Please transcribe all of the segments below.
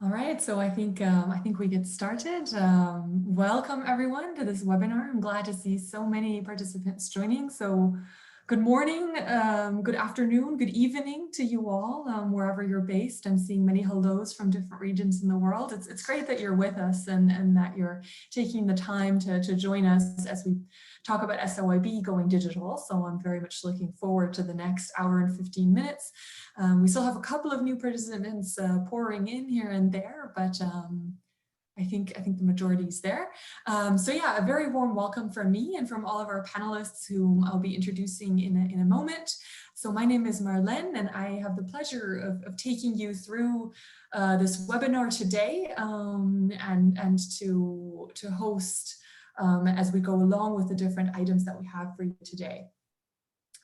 All right, so I think we get started. Welcome everyone to this webinar. I'm glad to see so many participants joining. So good morning, good afternoon, good evening to you all, wherever you're based. I'm seeing many hellos from different regions in the world. It's great that you're with us and that you're taking the time to join us as we talk about SIYB going digital. So I'm very much looking forward to the next hour and 15 minutes. We still have a couple of new participants pouring in here and there, but I think the majority is there. So yeah, a very warm welcome from me and from all of our panelists whom I'll be introducing in a moment. So my name is Marlene, and I have the pleasure of taking you through this webinar today and to host as we go along with the different items that we have for you today.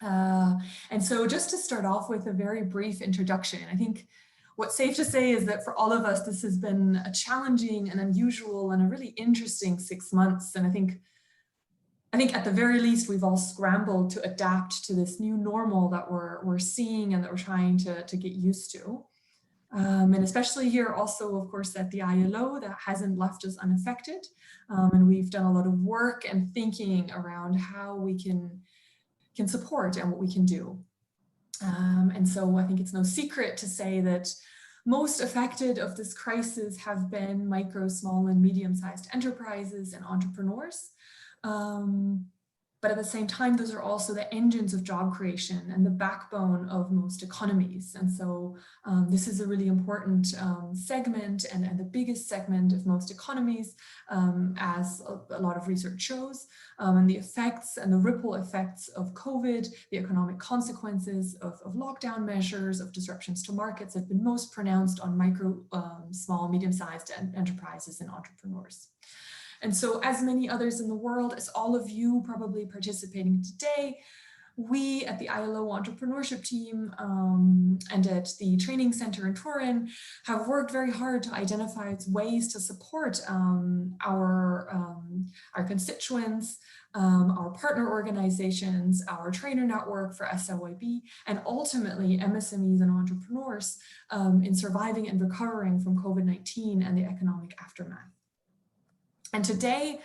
And so just to start off with a very brief introduction, I think what's safe to say is that for all of us, this has been a challenging and unusual and a really interesting 6 months. And I think at the very least, we've all scrambled to adapt to this new normal that we're seeing and that we're trying to get used to. And especially here also, of course, at the ILO, that hasn't left us unaffected. And we've done a lot of work and thinking around how we can support and what we can do. And so I think it's no secret to say that most affected of this crisis have been micro, small, and medium-sized enterprises and entrepreneurs. But at the same time, those are also the engines of job creation and the backbone of most economies. And so this is a really important segment and the biggest segment of most economies, as a lot of research shows. And the effects and the ripple effects of COVID, the economic consequences of lockdown measures, of disruptions to markets have been most pronounced on micro, small, medium-sized enterprises and entrepreneurs. And so as many others in the world, as all of you probably participating today, we at the ILO entrepreneurship team and at the training center in Turin have worked very hard to identify ways to support our constituents, our partner organizations, our trainer network for SIYB, and ultimately MSMEs and entrepreneurs in surviving and recovering from COVID-19 and the economic aftermath. And today,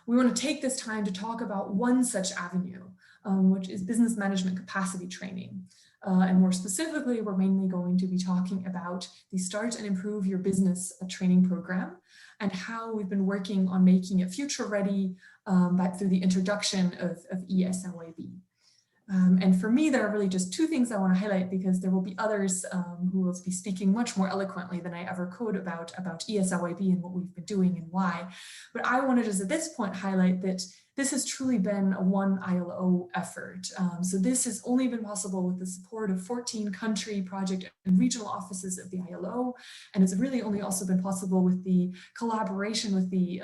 we want to take this time to talk about one such avenue, which is business management capacity training. And more specifically, we're mainly going to be talking about the Start and Improve Your Business training program and how we've been working on making it future ready through the introduction of e-SIYB. And for me, there are really just two things I want to highlight because there will be others who will be speaking much more eloquently than I ever could about e-SIYB and what we've been doing and why. But I wanted to just at this point highlight that this has truly been a one ILO effort. So this has only been possible with the support of 14 country, project, and regional offices of the ILO. And it's really only also been possible with the collaboration with the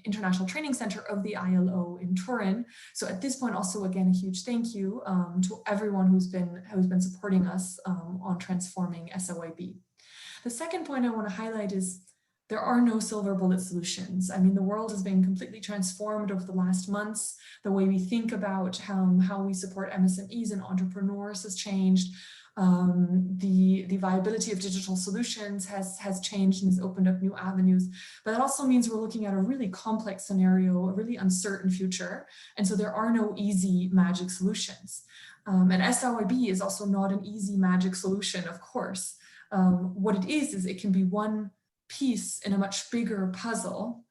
International Training Centre of the ILO in Turin. So at this point, also, again, a huge thank you to everyone who's been supporting us on transforming SIYB. The second point I want to highlight is there are no silver bullet solutions. I mean, the world has been completely transformed over the last months. The way we think about how we support MSMEs and entrepreneurs has changed. The viability of digital solutions has changed and has opened up new avenues. But that also means we're looking at a really complex scenario, a really uncertain future. And so there are no easy magic solutions. And SIYB is also not an easy magic solution, of course. What it is it can be one piece in a much bigger puzzle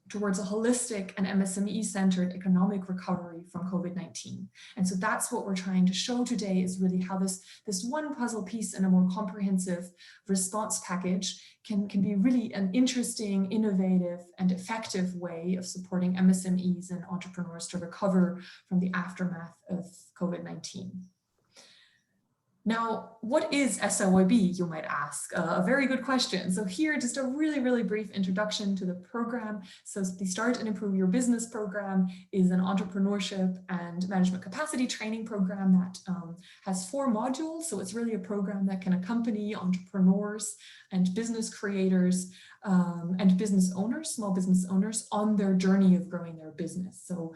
towards a holistic and MSME-centered economic recovery from COVID-19. And so that's what we're trying to show today is really how this one puzzle piece in a more comprehensive response package can be really an interesting, innovative, and effective way of supporting MSMEs and entrepreneurs to recover from the aftermath of COVID-19. Now, what is SIYB, you might ask? A very good question. So here, just a really, really brief introduction to the program. So the Start and Improve Your Business program is an entrepreneurship and management capacity training program that has 4 modules. So it's really a program that can accompany entrepreneurs and business creators and business owners, small business owners, on their journey of growing their business. So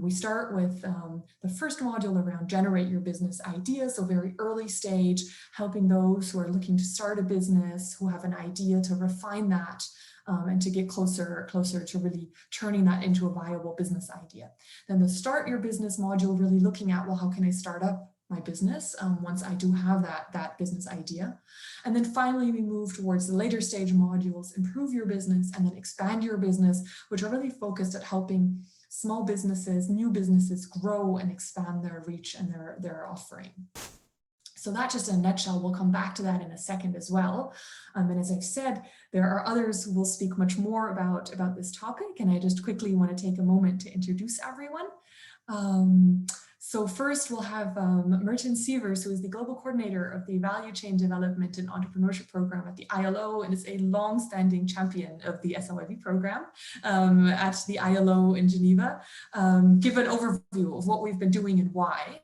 we start with the first module around generate your business idea, so very early early stage, helping those who are looking to start a business, who have an idea, to refine that and to get closer to really turning that into a viable business idea. Then the start your business module, really looking at, well, how can I start up my business once I do have that business idea. And then finally, we move towards the later stage modules, improve your business, and then expand your business, which are really focused at helping small businesses, new businesses grow and expand their reach and their offering. So that's just in a nutshell. We'll come back to that in a second as well. And as I've said, there are others who will speak much more about this topic. And I just quickly want to take a moment to introduce everyone. So first we'll have Merton Sievers, who is the Global Coordinator of the Value Chain Development and Entrepreneurship Program at the ILO, and is a long-standing champion of the SIYB program at the ILO in Geneva. Give an overview of what we've been doing and why.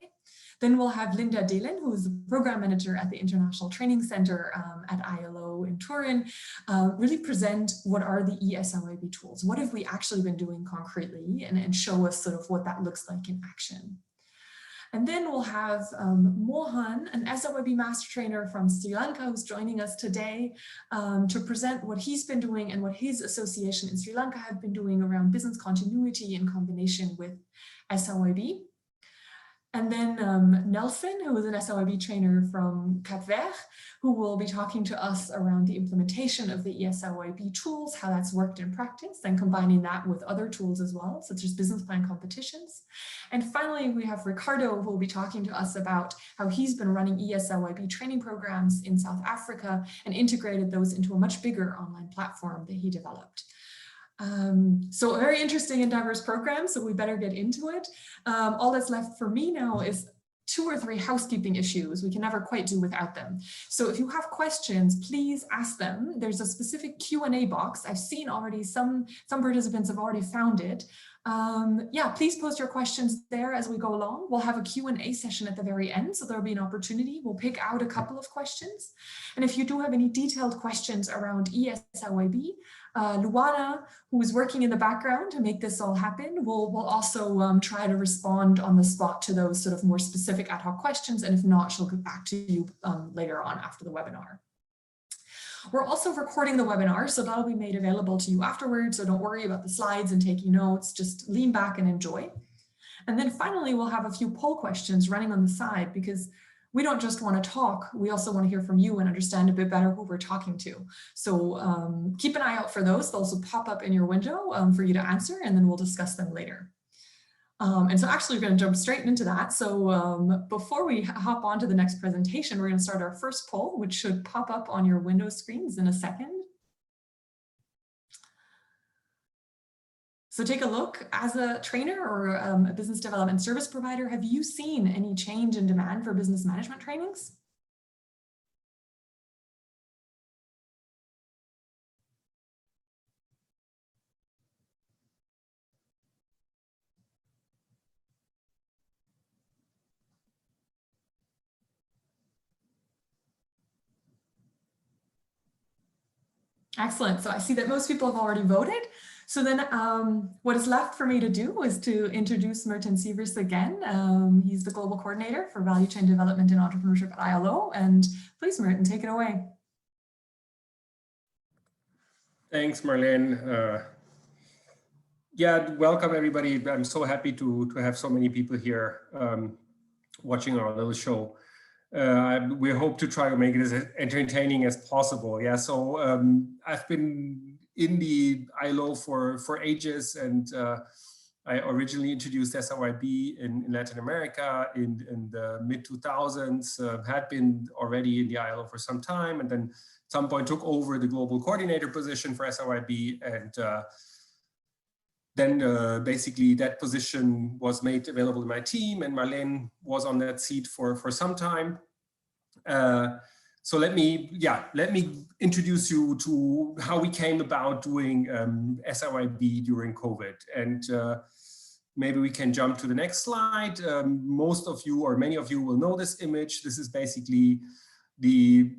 Then we'll have Linda Dehlen, who is the Program Manager at the International Training Centre at ILO in Turin, really present what are the e-SIYB tools. What have we actually been doing concretely, and show us sort of what that looks like in action. And then we'll have Mohan, an SIYB Master Trainer from Sri Lanka, who's joining us today to present what he's been doing and what his association in Sri Lanka have been doing around business continuity in combination with SIYB. And then Nelson, who is an SIYB trainer from Cap Vert, who will be talking to us around the implementation of the e-SIYB tools, how that's worked in practice, and combining that with other tools as well, such as business plan competitions. And finally, we have Ricardo, who will be talking to us about how he's been running e-SIYB training programs in South Africa and integrated those into a much bigger online platform that he developed. So a very interesting and diverse program, so we better get into it. All that's left for me now is 2 or 3 housekeeping issues. We can never quite do without them. So if you have questions, please ask them. There's a specific Q&A box. I've seen already some participants have already found it. Yeah, please post your questions there as we go along. We'll have a Q&A session at the very end, so there'll be an opportunity. We'll pick out a couple of questions. And if you do have any detailed questions around e-SIYB, Luana, who is working in the background to make this all happen, will also try to respond on the spot to those sort of more specific ad hoc questions. And if not, she'll get back to you later on after the webinar. We're also recording the webinar, so that'll be made available to you afterwards. So don't worry about the slides and taking notes, just lean back and enjoy. And then finally, we'll have a few poll questions running on the side, because we don't just want to talk, we also want to hear from you and understand a bit better who we're talking to. So keep an eye out for those. They'll also pop up in your window for you to answer, and then we'll discuss them later. And so actually we're going to jump straight into that. So before we hop on to the next presentation, we're going to start our first poll, which should pop up on your window screens in a second. So take a look. As a trainer or a business development service provider, have you seen any change in demand for business management trainings? Excellent. So I see that most people have already voted. So then what is left for me to do is to introduce Merton Sievers again. He's the Global Coordinator for Value Chain Development and Entrepreneurship at ILO. And please, Merton, take it away. Thanks, Marlene. Yeah, welcome everybody. I'm so happy to have so many people here watching our little show. We hope to try to make it as entertaining as possible. Yeah, so I've been in the ILO for ages, and I originally introduced SIYB in Latin America in the mid-2000s, had been already in the ILO for some time, and then at some point took over the global coordinator position for SIYB, and then basically that position was made available to my team, and Marlene was on that seat for some time. So let me introduce you to how we came about doing SIYB during COVID. And maybe we can jump to the next slide. Most of you, or many of you, will know this image. This is basically the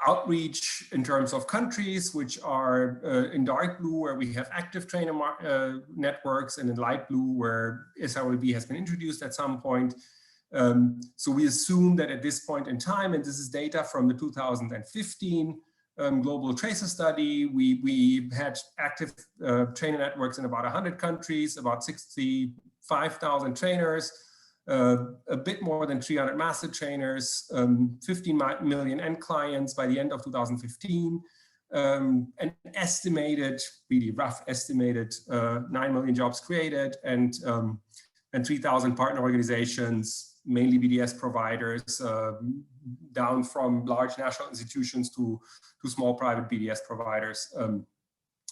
outreach in terms of countries, which are in dark blue, where we have active trainer networks, and in light blue, where SIYB has been introduced at some point. So we assume that at this point in time, and this is data from the 2015 Global Tracer Study, we had active trainer networks in about 100 countries, about 65,000 trainers, a bit more than 300 master trainers, 15 million end clients by the end of 2015, an estimated, really rough estimated 9 million jobs created, and 3,000 partner organizations, mainly BDS providers, down from large national institutions to small private BDS providers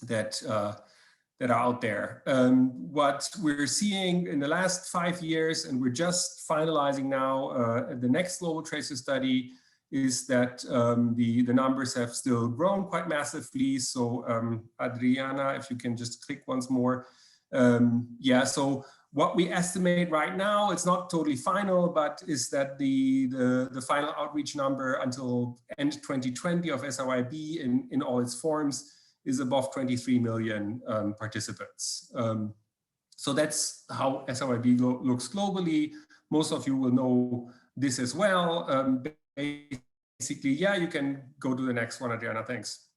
that are out there. What we're seeing in the last 5 years, and we're just finalizing now the next Global Tracer Study, is that the numbers have still grown quite massively. So Adriana, if you can just click once more. Yeah, so what we estimate right now, it's not totally final, but is that the final outreach number until end 2020 of SIYB in all its forms is above 23 million participants. So that's how SIYB looks globally. Most of you will know this as well. Basically, yeah, you can go to the next one, Adriana, thanks.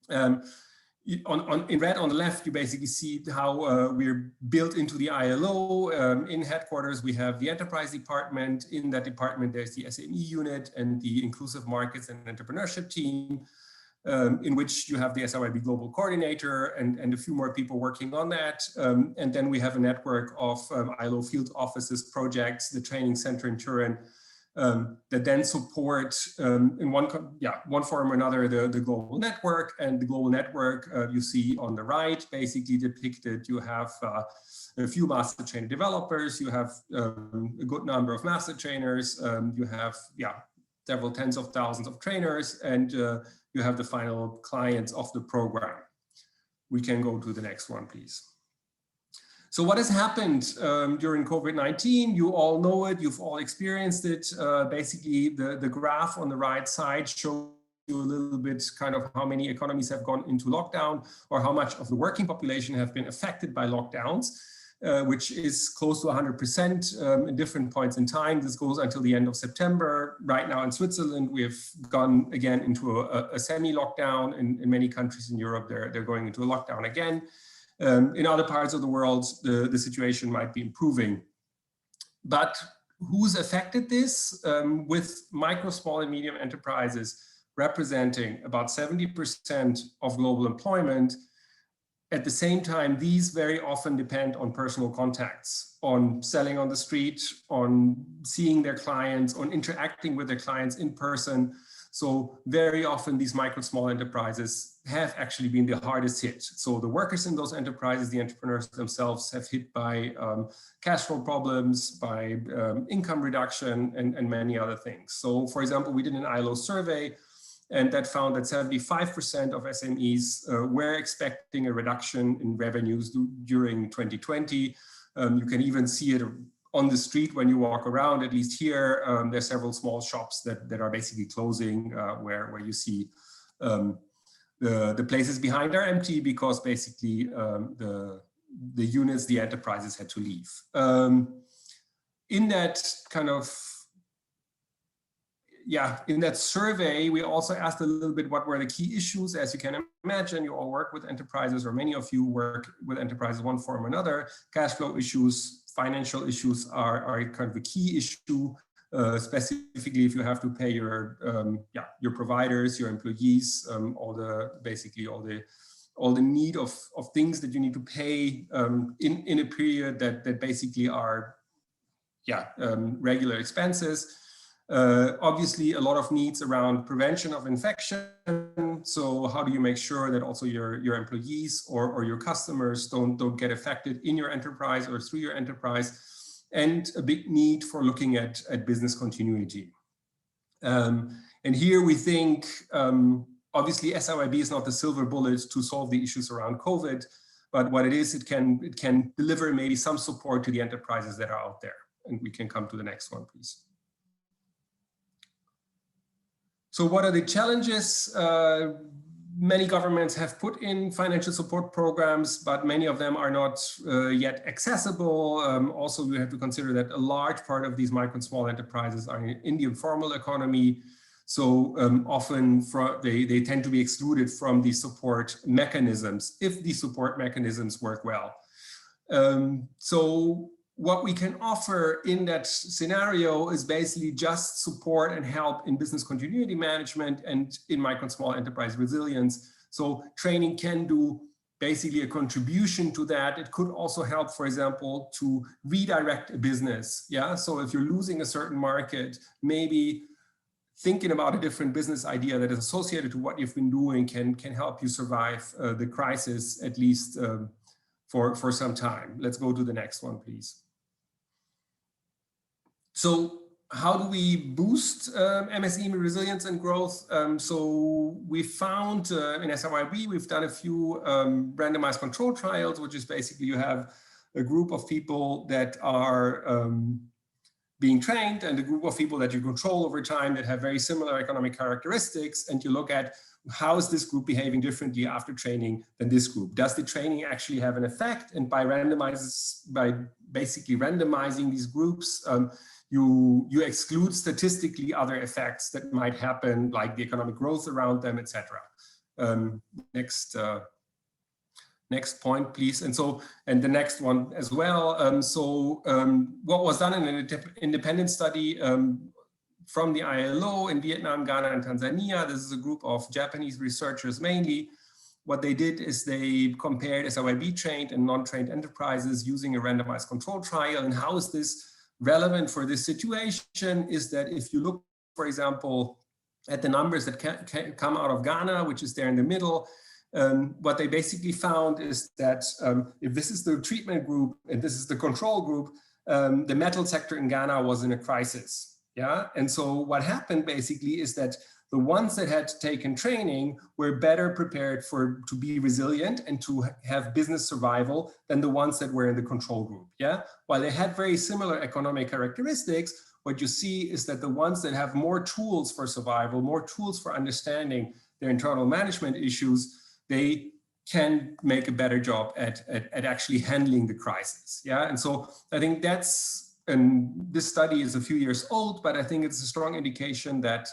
In red on the left, you basically see how we're built into the ILO. In headquarters, we have the enterprise department. In that department, there's the SME unit and the inclusive markets and entrepreneurship team, in which you have the SIYB global coordinator and a few more people working on that. And then we have a network of ILO field offices, projects, the training center in Turin, that then support in one form or another the global network. And the global network you see on the right, basically depicted. You have a few master trainer developers, you have a good number of master trainers, you have several tens of thousands of trainers, and you have the final clients of the program. We can go to the next one, please. So what has happened during COVID-19? You all know it, you've all experienced it. Basically, the graph on the right side shows you a little bit kind of how many economies have gone into lockdown, or how much of the working population have been affected by lockdowns, which is close to 100% in different points in time. This goes until the end of September. Right now in Switzerland, we have gone again into a semi-lockdown. In many countries in Europe, they're going into a lockdown again. In other parts of the world, the situation might be improving. But who's affected this? With micro, small, and medium enterprises representing about 70% of global employment. At the same time, these very often depend on personal contacts, on selling on the street, on seeing their clients, on interacting with their clients in person. So very often these micro, small enterprises have actually been the hardest hit. So the workers in those enterprises, the entrepreneurs themselves, have hit by cash flow problems, by income reduction, and many other things. So for example, we did an ILO survey, and that found that 75% of SMEs were expecting a reduction in revenues during 2020. You can even see it on the street when you walk around. At least here, there's several small shops that are basically closing, where you see the places behind are empty because basically the units, the enterprises had to leave. In that kind of in that survey, we also asked a little bit what were the key issues. As you can imagine, you all work with enterprises, or many of you work with enterprises one form or another. Cash flow issues, financial issues are kind of a key issue, specifically if you have to pay your providers, your employees, all the need of things that you need to pay in a period that basically are regular expenses. Obviously, a lot of needs around prevention of infection. So how do you make sure that also your employees or your customers don't get affected in your enterprise or through your enterprise? And a big need for looking at business continuity. And here we think, obviously, SIYB is not the silver bullet to solve the issues around COVID, but what it is, it can deliver maybe some support to the enterprises that are out there. And we can come to the next one, please. So what are the challenges? Many governments have put in financial support programs, but many of them are not yet accessible. Also, we have to consider that a large part of these micro and small enterprises are in the informal economy. So often they tend to be excluded from these support mechanisms if these support mechanisms work well. So what we can offer in that scenario is basically just support and help in business continuity management and in micro and small enterprise resilience. So training can do basically a contribution to that. It could also help, for example, to redirect a business. Yeah, so if you're losing a certain market, maybe thinking about a different business idea that is associated to what you've been doing can help you survive the crisis, at least for some time. Let's go to the next one, please. So how do we boost MSME resilience and growth? So we found in SIYB, we've done a few randomized control trials, which is basically you have a group of people that are being trained and a group of people that you control over time that have very similar economic characteristics, and you look at how is this group behaving differently after training than this group? Does the training actually have an effect? And by basically randomizing these groups, you exclude statistically other effects that might happen, like the economic growth around them, etc. Next point, please. And the next one as well. What was done in an independent study from the ILO in Vietnam, Ghana, and Tanzania. This is a group of Japanese researchers mainly. What they did is they compared SIYB trained and non-trained enterprises using a randomized control trial. And how is this relevant for this situation is that if you look, for example, at the numbers that come out of Ghana, which is there in the middle, what they basically found is that if this is the treatment group and this is the control group, the metal sector in Ghana was in a crisis. Yeah, and so what happened basically is that the ones that had taken training were better prepared to be resilient and to have business survival than the ones that were in the control group. Yeah, while they had very similar economic characteristics, what you see is that the ones that have more tools for survival, more tools for understanding their internal management issues, they can make a better job at actually handling the crisis. Yeah, and so I think and this study is a few years old, but I think it's a strong indication that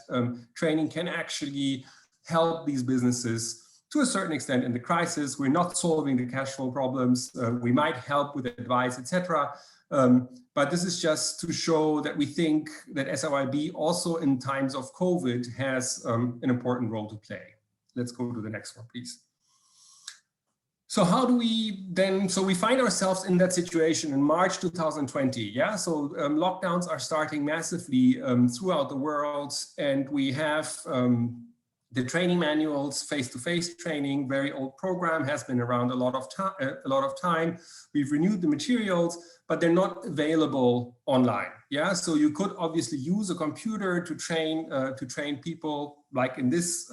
training can actually help these businesses to a certain extent in the crisis. We're not solving the cash flow problems. We might help with advice, etc. But this is just to show that we think that SIYB also in times of COVID has an important role to play. Let's go to the next one, please. So how do we then, so we find ourselves in that situation in March 2020, yeah? So lockdowns are starting massively throughout the world, and we have the training manuals, face-to-face training, very old program, has been around a lot of time. We've renewed the materials, but they're not available online, yeah? So you could obviously use a computer to train people, like in this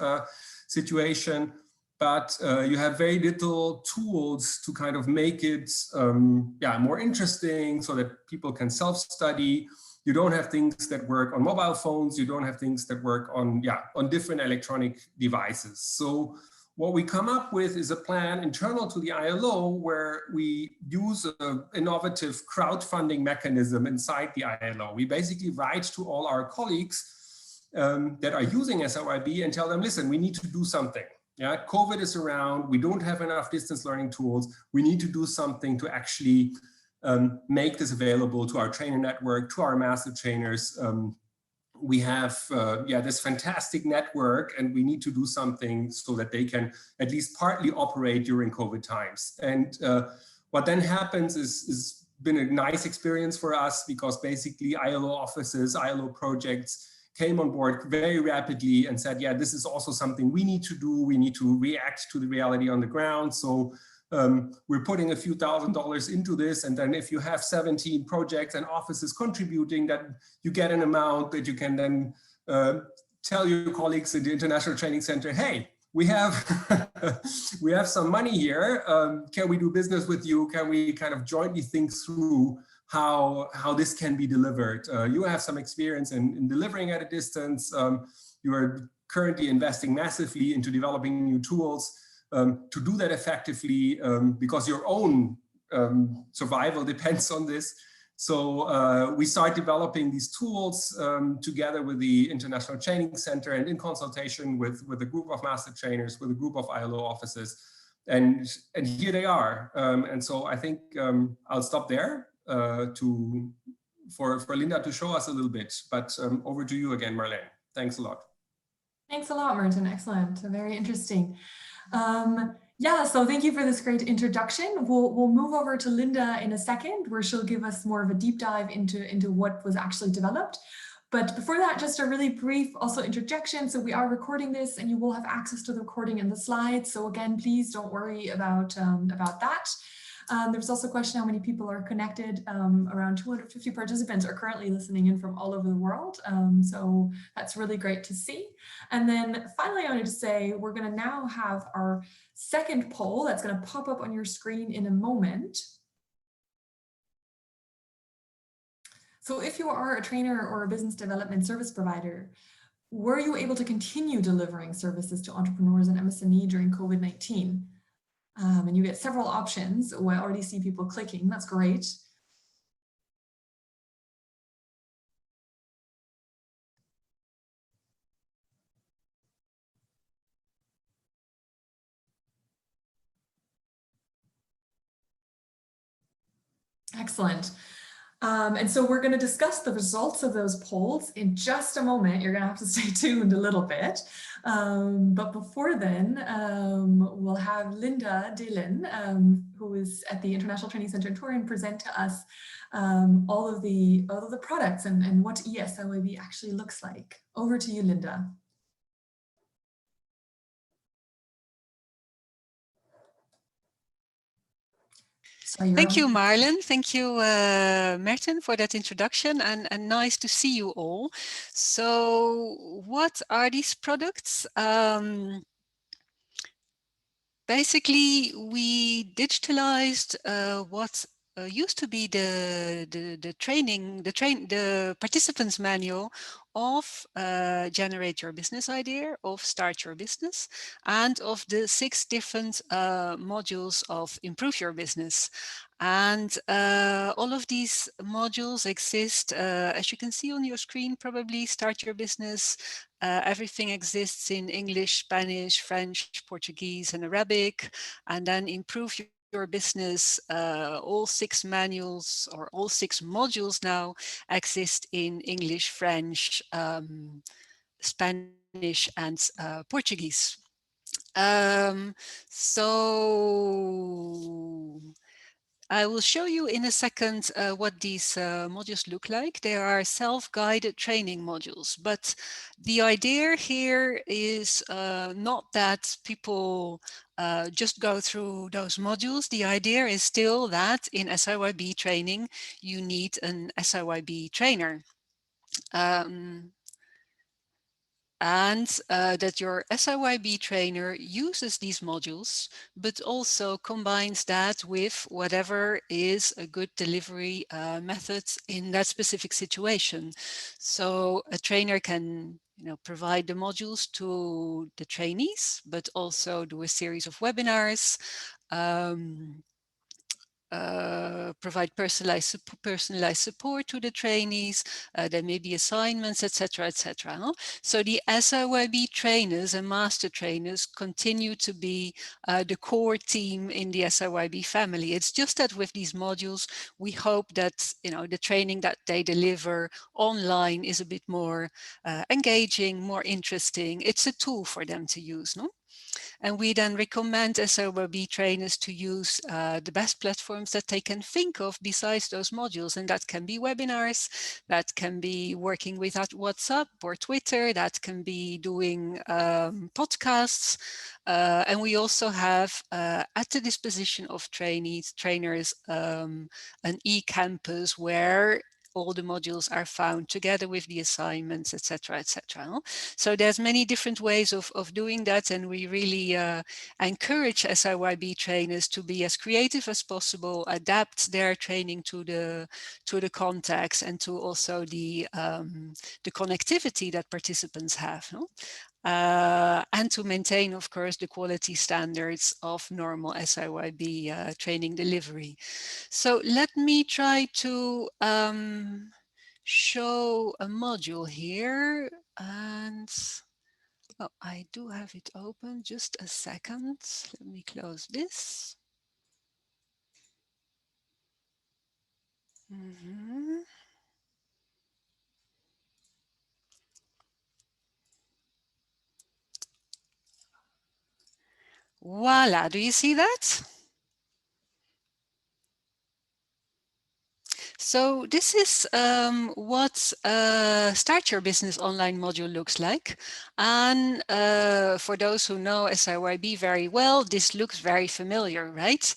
situation, but you have very little tools to kind of make it more interesting so that people can self-study. You don't have things that work on mobile phones. You don't have things that work on different electronic devices. So what we come up with is a plan internal to the ILO where we use an innovative crowdfunding mechanism inside the ILO. We basically write to all our colleagues that are using SIYB and tell them, listen, we need to do something. Yeah, COVID is around. We don't have enough distance learning tools. We need to do something to actually make this available to our trainer network, to our master trainers. We have this fantastic network, and we need to do something so that they can at least partly operate during COVID times. And what then happens is been a nice experience for us, because basically ILO offices, ILO projects came on board very rapidly and said, yeah, this is also something we need to do. We need to react to the reality on the ground. So we're putting a few $1,000s into this. And then if you have 17 projects and offices contributing, that you get an amount that you can then tell your colleagues in the International Training Centre, hey, we have some money here. Can we do business with you? Can we kind of jointly think through how this can be delivered? You have some experience in delivering at a distance. You are currently investing massively into developing new tools to do that effectively, because your own survival depends on this. So we start developing these tools together with the International Training Centre and in consultation with a group of master trainers, with a group of ILO offices. And here they are. And so I think I'll stop there for Linda to show us a little bit. But over to you again, Marlene. Thanks a lot. Thanks a lot, Martin. Excellent. Very interesting. Yeah, so thank you for this great introduction. We'll move over to Linda in a second, where she'll give us more of a deep dive into what was actually developed. But before that, just a really brief also interjection. So we are recording this, and you will have access to the recording and the slides. So again, please don't worry about that. There's also a question how many people are connected. Around 250 participants are currently listening in from all over the world. So that's really great to see. And then finally, I wanted to say, we're going to now have our second poll that's going to pop up on your screen in a moment. So if you are a trainer or a business development service provider, were you able to continue delivering services to entrepreneurs and MSME during COVID-19? And you get several options. Oh, I already see people clicking. That's great. Excellent. And so we're going to discuss the results of those polls in just a moment. You're going to have to stay tuned a little bit. But before then, we'll have Linda Dillon, who is at the International Training Centre in Turin, present to us all of the products and what e-SIYB actually looks like. Over to you, Linda. Thank you, Marlon. Thank you, Merton, for that introduction, and nice to see you all. So what are these products? Basically, we digitalized what used to be the participants manual of generate your business idea, of start your business, and of the 6 different modules of improve your business. And all of these modules exist, as you can see on your screen, probably start your business. Everything exists in English, Spanish, French, Portuguese, and Arabic. And then improve your business, all 6 manuals or all 6 modules now exist in English, French, Spanish, and Portuguese. So I will show you in a second what these modules look like. They are self-guided training modules, but the idea here is not that people just go through those modules. The idea is still that in SIYB training, you need an SIYB trainer. And that your SIYB trainer uses these modules, but also combines that with whatever is a good delivery method in that specific situation. So a trainer can provide the modules to the trainees, but also do a series of webinars, provide personalized support to the trainees. There may be assignments, etc., etc. So the SIYB trainers and master trainers continue to be the core team in the SIYB family. It's just that with these modules, we hope that the training that they deliver online is a bit more engaging, more interesting. It's a tool for them to use, no? And we then recommend SIYB trainers to use the best platforms that they can think of besides those modules. And that can be webinars, that can be working with WhatsApp or Twitter, that can be doing podcasts. And we also have at the disposition of trainers, an e-campus where all the modules are found together with the assignments, etc., etc. So there's many different ways of doing that, and we really encourage SIYB trainers to be as creative as possible, adapt their training to the context and to also the connectivity that participants have. No? and to maintain, of course, the quality standards of normal SIYB training delivery. So let me try to show a module here, and oh, I do have it open. Just a second. Let me close this. Voila, do you see that? So this is what Start Your Business Online module looks like. And for those who know SIYB very well, this looks very familiar, right?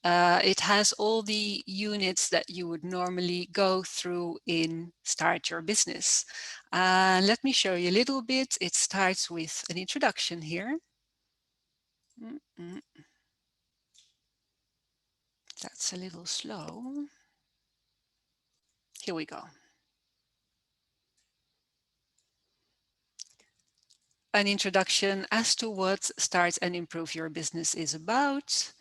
It has all the units that you would normally go through in Start Your Business. Let me show you a little bit. It starts with an introduction here. That's a little slow. Here we go. An introduction as to what Start and Improve Your Business is about.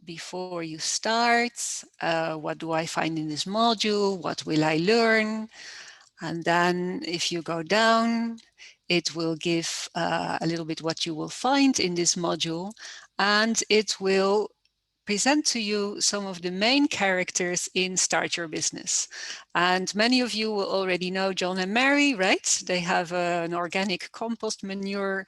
Before you start, what do I find in this module? What will I learn? And then if you go down, it will give a little bit what you will find in this module, and it will present to you some of the main characters in Start Your Business. And many of you will already know John and Mary, right? They have an organic compost manure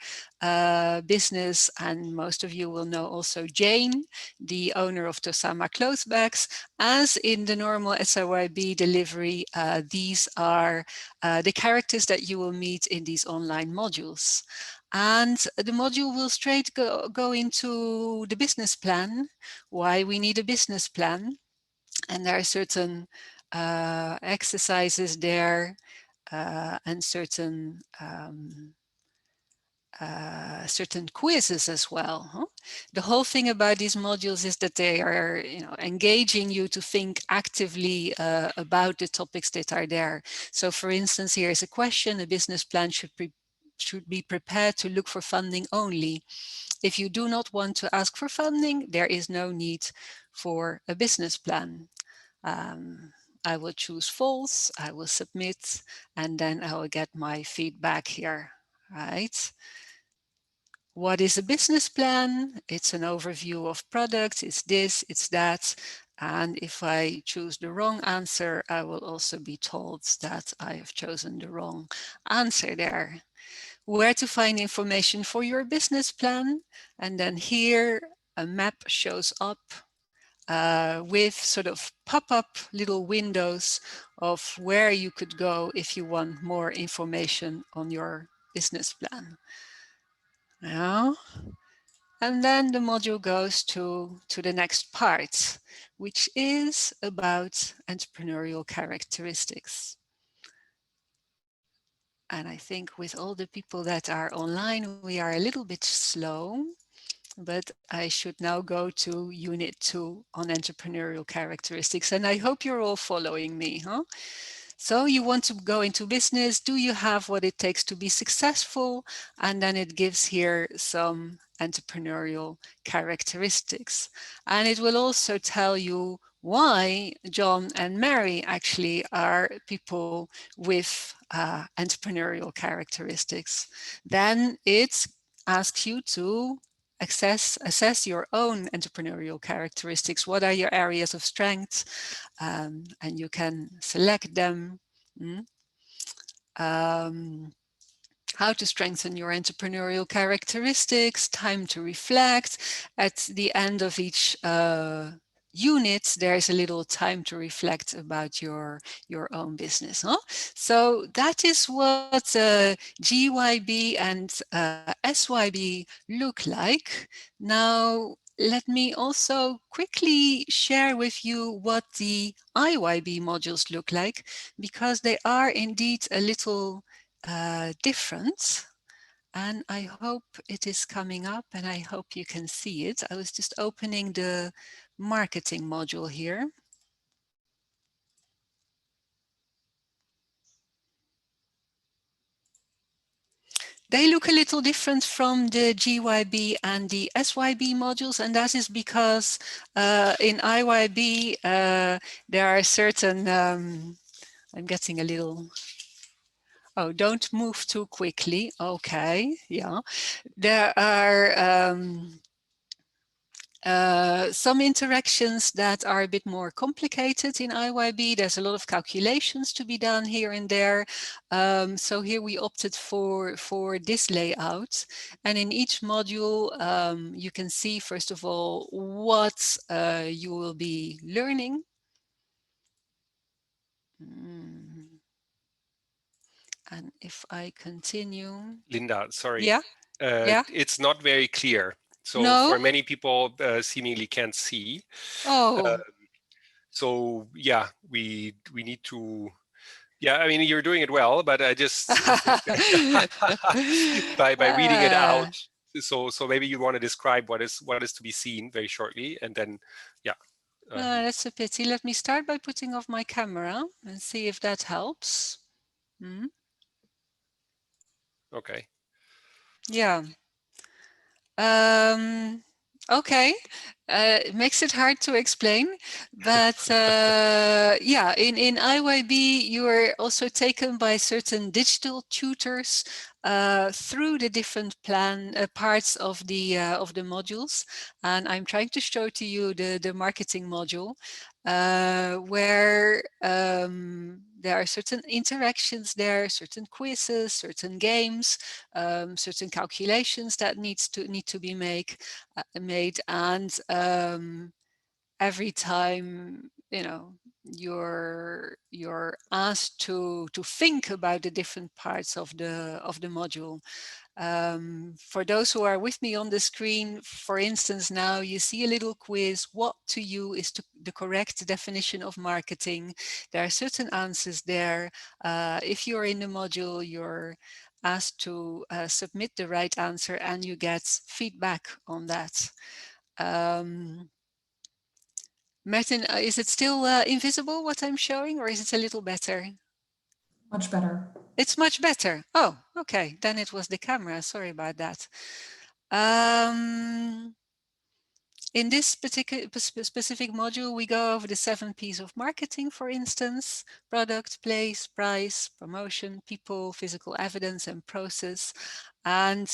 business, and most of you will know also Jane, the owner of Tosama clothes bags. As in the normal SIYB delivery, these are the characters that you will meet in these online modules. And the module will straight go into the business plan, why we need a business plan. And there are certain exercises there and certain certain quizzes as well. Huh? The whole thing about these modules is that they are, engaging you to think actively about the topics that are there. So for instance, here is a question: a business plan should be prepared to look for funding only. If you do not want to ask for funding, there is no need for a business plan. I will choose false, I will submit, and then I will get my feedback here, right? What is a business plan? It's an overview of products, it's this, it's that. And if I choose the wrong answer, I will also be told that I have chosen the wrong answer there. Where to find information for your business plan. And then here a map shows up with sort of pop-up little windows of where you could go if you want more information on your business plan. Now, and then the module goes to the next part, which is about entrepreneurial characteristics. And I think with all the people that are online, we are a little bit slow, but I should now go to Unit 2 on entrepreneurial characteristics. And I hope you're all following me, huh? So you want to go into business. Do you have what it takes to be successful? And then it gives here some entrepreneurial characteristics. And it will also tell you why John and Mary actually are people with entrepreneurial characteristics. Then it asks you to assess your own entrepreneurial characteristics. What are your areas of strength? And you can select them. How to strengthen your entrepreneurial characteristics, time to reflect. At the end of each unit, there's a little time to reflect about your own business. Huh? So that is what GYB and SYB look like. Now, let me also quickly share with you what the IYB modules look like, because they are indeed a little different. And I hope it is coming up and I hope you can see it. I was just opening the marketing module here. They look a little different from the GYB and the SYB modules, and that is because in IYB there are certain, I'm getting a little, oh, don't move too quickly. Okay, yeah. There are some interactions that are a bit more complicated in IYB. There's a lot of calculations to be done here and there. So here we opted for this layout. And in each module, you can see, first of all, what you will be learning. And if I continue. Linda, sorry. Yeah, yeah. It's not very clear. So No? for many people seemingly can't see. Oh. So yeah, we need to, yeah, I mean, you're doing it well, but I just, by reading it out. So maybe you want to describe what is to be seen very shortly, and then, yeah. That's a pity. Let me start by putting off my camera and see if that helps. Okay. Yeah. Okay. It makes it hard to explain, but yeah, in IYB you are also taken by certain digital tutors through the different parts of the modules, and I'm trying to show to you the marketing module, where there are certain interactions there, certain quizzes, certain games, certain calculations that need to be made, and every time, you know, you're asked to think about the different parts of the module. For those who are with me on the screen, for instance, now you see a little quiz. What to you is the correct definition of marketing? There are certain answers there. If you're in the module, you're asked to submit the right answer and you get feedback on that. Martin, is it still invisible what I'm showing, or is it a little better? Much better. It's much better. Oh, okay. Then it was the camera. Sorry about that. In this specific module, we go over the 7 P's of marketing, for instance: product, place, price, promotion, people, physical evidence, and process. And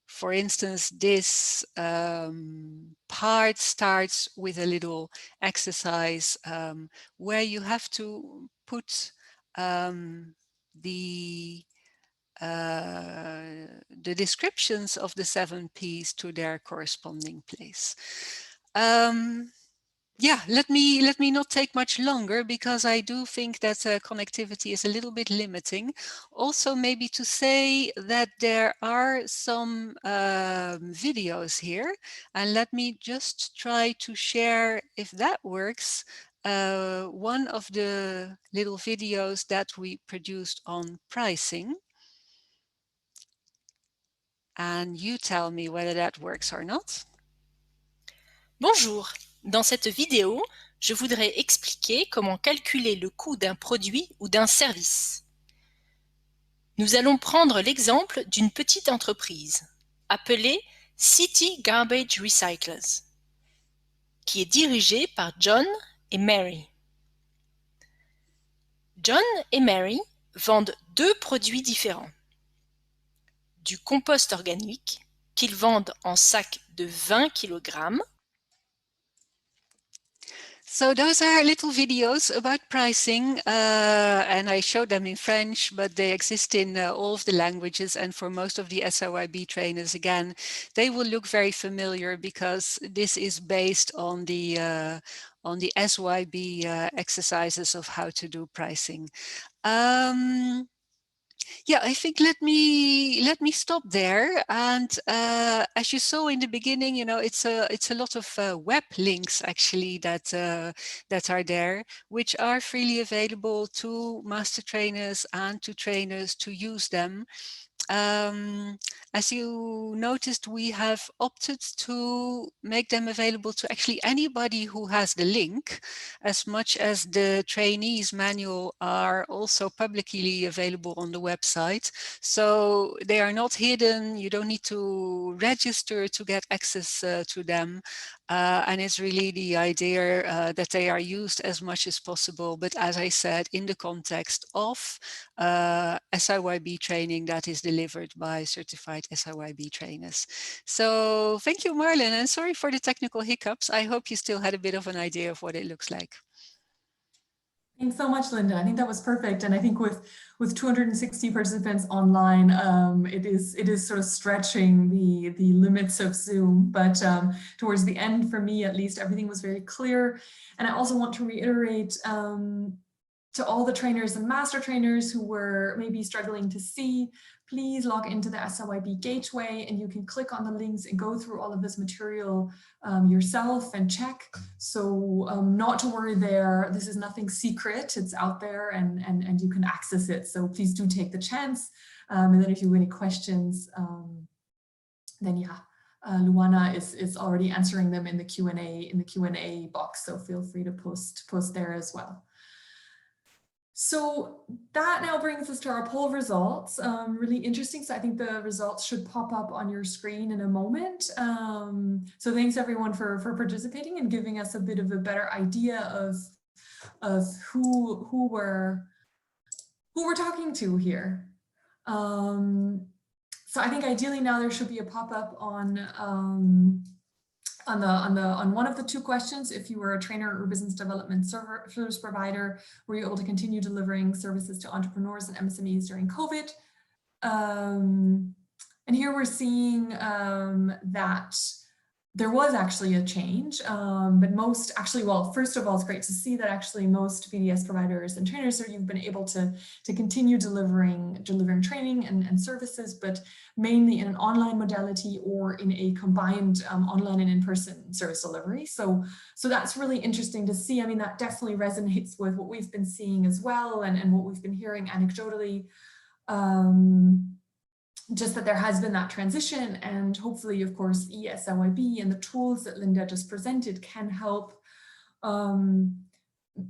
for instance, this part starts with a little exercise where you have to put the descriptions of the 7 P's to their corresponding place. Yeah, let me not take much longer, because I do think that connectivity is a little bit limiting. Also, maybe to say that there are some videos here, and let me just try to share, if that works, one of the little videos that we produced on pricing. And you tell me whether that works or not. Bonjour, dans cette vidéo, je voudrais expliquer comment calculer le coût d'un produit ou d'un service. Nous allons prendre l'exemple d'une petite entreprise appelée City Garbage Recyclers, qui est dirigée par John et Mary. John et Mary vendent 2 produits différents. Du compost organique qu'ils vendent en sac de 20 kg. So those are little videos about pricing, and I showed them in French, but they exist in all of the languages. And for most of the SIYB trainers, again, they will look very familiar, because this is based on the SYB exercises of how to do pricing. Yeah, I think let me stop there. And as you saw in the beginning, you know, it's a lot of web links actually that are there, which are freely available to master trainers and to trainers to use them. as you noticed, we have opted to make them available to actually anybody who has the link, as much as the trainees manual are also publicly available on the website. So they are not hidden. You don't need to register to get access to them. And it's really the idea that they are used as much as possible. But as I said, in the context of SIYB training that is delivered by certified SIYB trainers. So thank you, Marlon, and sorry for the technical hiccups. I hope you still had a bit of an idea of what it looks like. Thanks so much, Linda. I think that was perfect. And I think with 260 participants online, it is sort of stretching the limits of Zoom. But towards the end, for me at least, everything was very clear. And I also want to reiterate to all the trainers and master trainers who were maybe struggling to see, please log into the SIYB gateway and you can click on the links and go through all of this material yourself and check. So not to worry there, this is nothing secret, it's out there and you can access it. So please do take the chance. And then if you have any questions, then yeah, Luana is already answering them in the Q&A box. So feel free to post there as well. So that now brings us to our poll results. Really interesting. So I think the results should pop up on your screen in a moment. So thanks everyone for participating and giving us a bit of a better idea of who we're talking to here. So I think ideally now there should be a pop-up on one of the two questions. If you were a trainer or business development service provider, were you able to continue delivering services to entrepreneurs and MSMEs during COVID? And here we're seeing that there was actually a change, but most actually, well, first of all, it's great to see that actually most VDS providers and trainers, you've been able to continue delivering training and services, but mainly in an online modality or in a combined online and in-person service delivery. So that's really interesting to see. I mean, that definitely resonates with what we've been seeing as well and what we've been hearing anecdotally. Just that there has been that transition, and hopefully, of course, e-SIYB and the tools that Linda just presented can help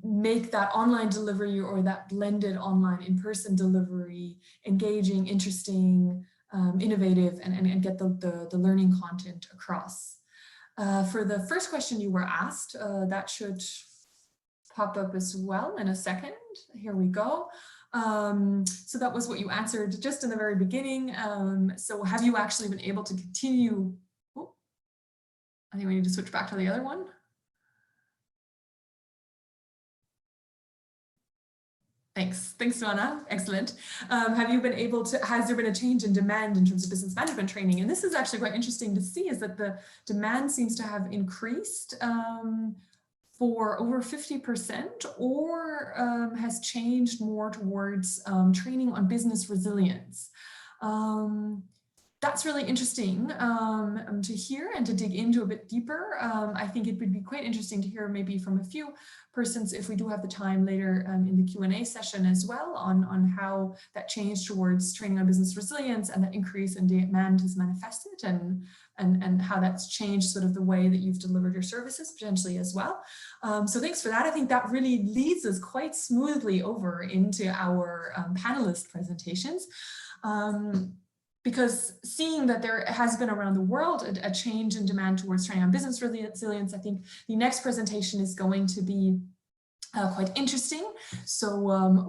make that online delivery or that blended online in-person delivery engaging, interesting, innovative, and get the learning content across. For the first question you were asked, that should pop up as well in a second. Here we go. So that was what you answered just in the very beginning. So have you actually been able to continue? Oh, I think we need to switch back to the other one. Thanks, Joanna. Excellent. Have you been able to, has there been a change in demand in terms of business management training? And this is actually quite interesting to see, is that the demand seems to have increased for over 50%, or has changed more towards training on business resilience. That's really interesting to hear and to dig into a bit deeper. I think it would be quite interesting to hear maybe from a few persons, if we do have the time later in the Q&A session as well, on how that change towards training on business resilience and that increase in demand has manifested, and how that's changed sort of the way that you've delivered your services potentially as well. So thanks for that. I think that really leads us quite smoothly over into our panelist presentations. Because seeing that there has been around the world a change in demand towards training on business resilience, I think the next presentation is going to be quite interesting. So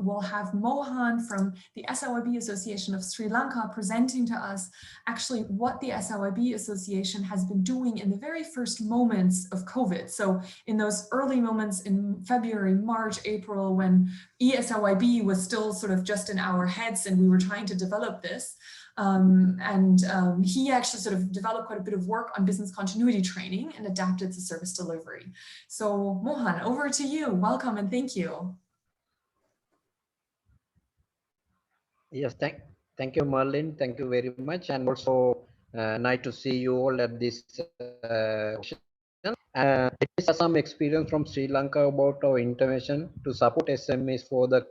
we'll have Mohan from the SIYB Association of Sri Lanka presenting to us actually what the SIYB Association has been doing in the very first moments of COVID. So in those early moments in February, March, April, when e-SIYB was still sort of just in our heads and we were trying to develop this. He actually sort of developed quite a bit of work on business continuity training and adapted to service delivery. So Mohan, over to you. Welcome and thank you. Yes, thank you, Marlene. Thank you very much. And also nice to see you all at this session. It is some experience from Sri Lanka about our intervention to support SMEs for the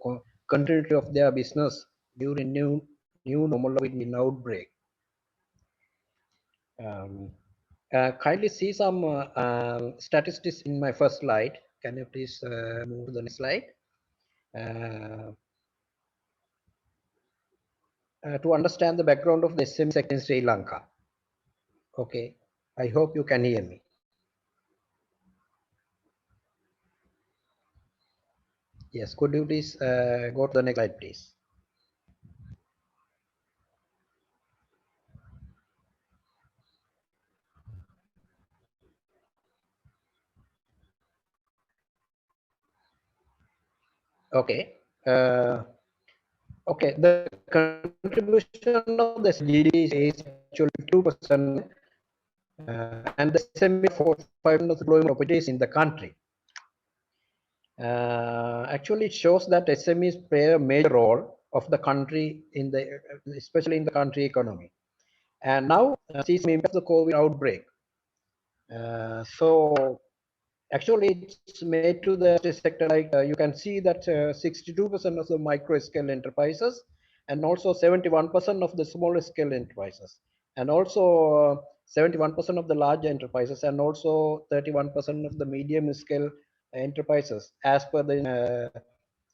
continuity of their business during new new normal COVID-19 outbreak. Kindly see some statistics in my first slide. Can you please move to the next slide? To understand the background of the SME sector in Sri Lanka. Okay, I hope you can hear me. Yes, could you please go to the next slide, please? Okay. Okay, the contribution of the GDP is actually 2%, and the SME for 5% of the employment opportunities in the country. Actually, it shows that SMEs play a major role of the country in the, especially in the country economy. And now, see some impact of the COVID outbreak. So actually, it's made to the sector like you can see that 62% of the micro scale enterprises, and also 71% of the small scale enterprises, and also 71% of the large enterprises, and also 31% of the medium scale enterprises, as per the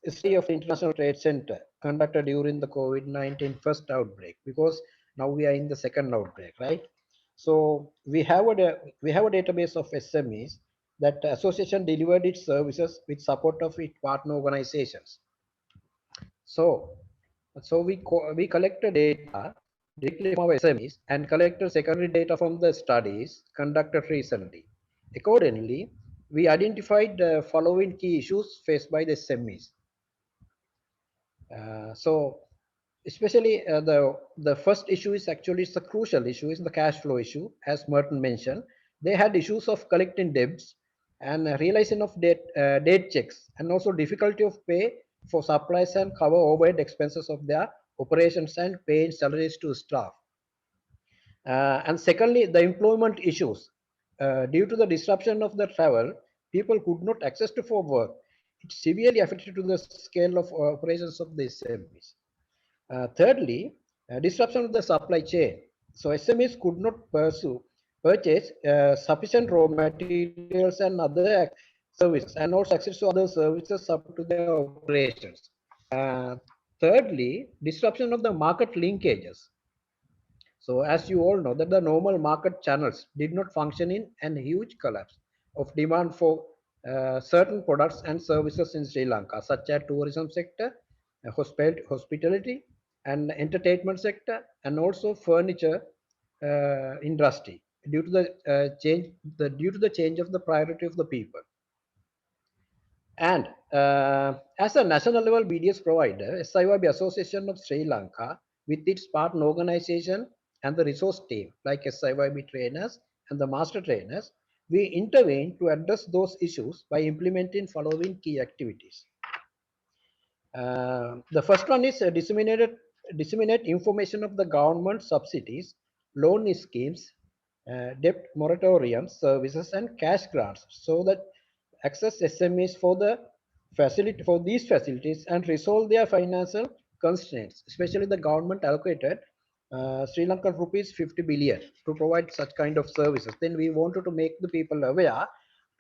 study of the International Trade Centre conducted during the COVID-19 first outbreak, because now we are in the second outbreak, right? So we have a database of SMEs that the association delivered its services with support of its partner organizations. So we collected data directly from our SMEs and collected secondary data from the studies conducted recently. Accordingly, we identified the following key issues faced by the SMEs. So especially the first issue is actually the crucial issue, is the cash flow issue. As Merton mentioned, they had issues of collecting debts and realization of debt checks, and also difficulty of pay for supplies and cover overhead expenses of their operations and paying salaries to staff. And secondly, the employment issues. Due to the disruption of the travel, people could not access to for work. It severely affected to the scale of operations of the SMEs. Thirdly, disruption of the supply chain. So SMEs could not purchase sufficient raw materials and other services, and also access to other services up to their operations. Thirdly, disruption of the market linkages. So as you all know that the normal market channels did not function in a huge collapse of demand for certain products and services in Sri Lanka, such as tourism sector, hospitality, and entertainment sector, and also furniture industry, due to the change of the priority of the people. And as a national level BDS provider, SIYB Association of Sri Lanka, with its partner organization and the resource team like SIYB trainers and the master trainers, we intervene to address those issues by implementing following key activities. The first one is disseminate information of the government subsidies, loan schemes, debt moratorium services, and cash grants, so that access SMEs for these facilities and resolve their financial constraints. Especially the government allocated Sri Lankan rupees 50 billion to provide such kind of services. Then we wanted to make the people aware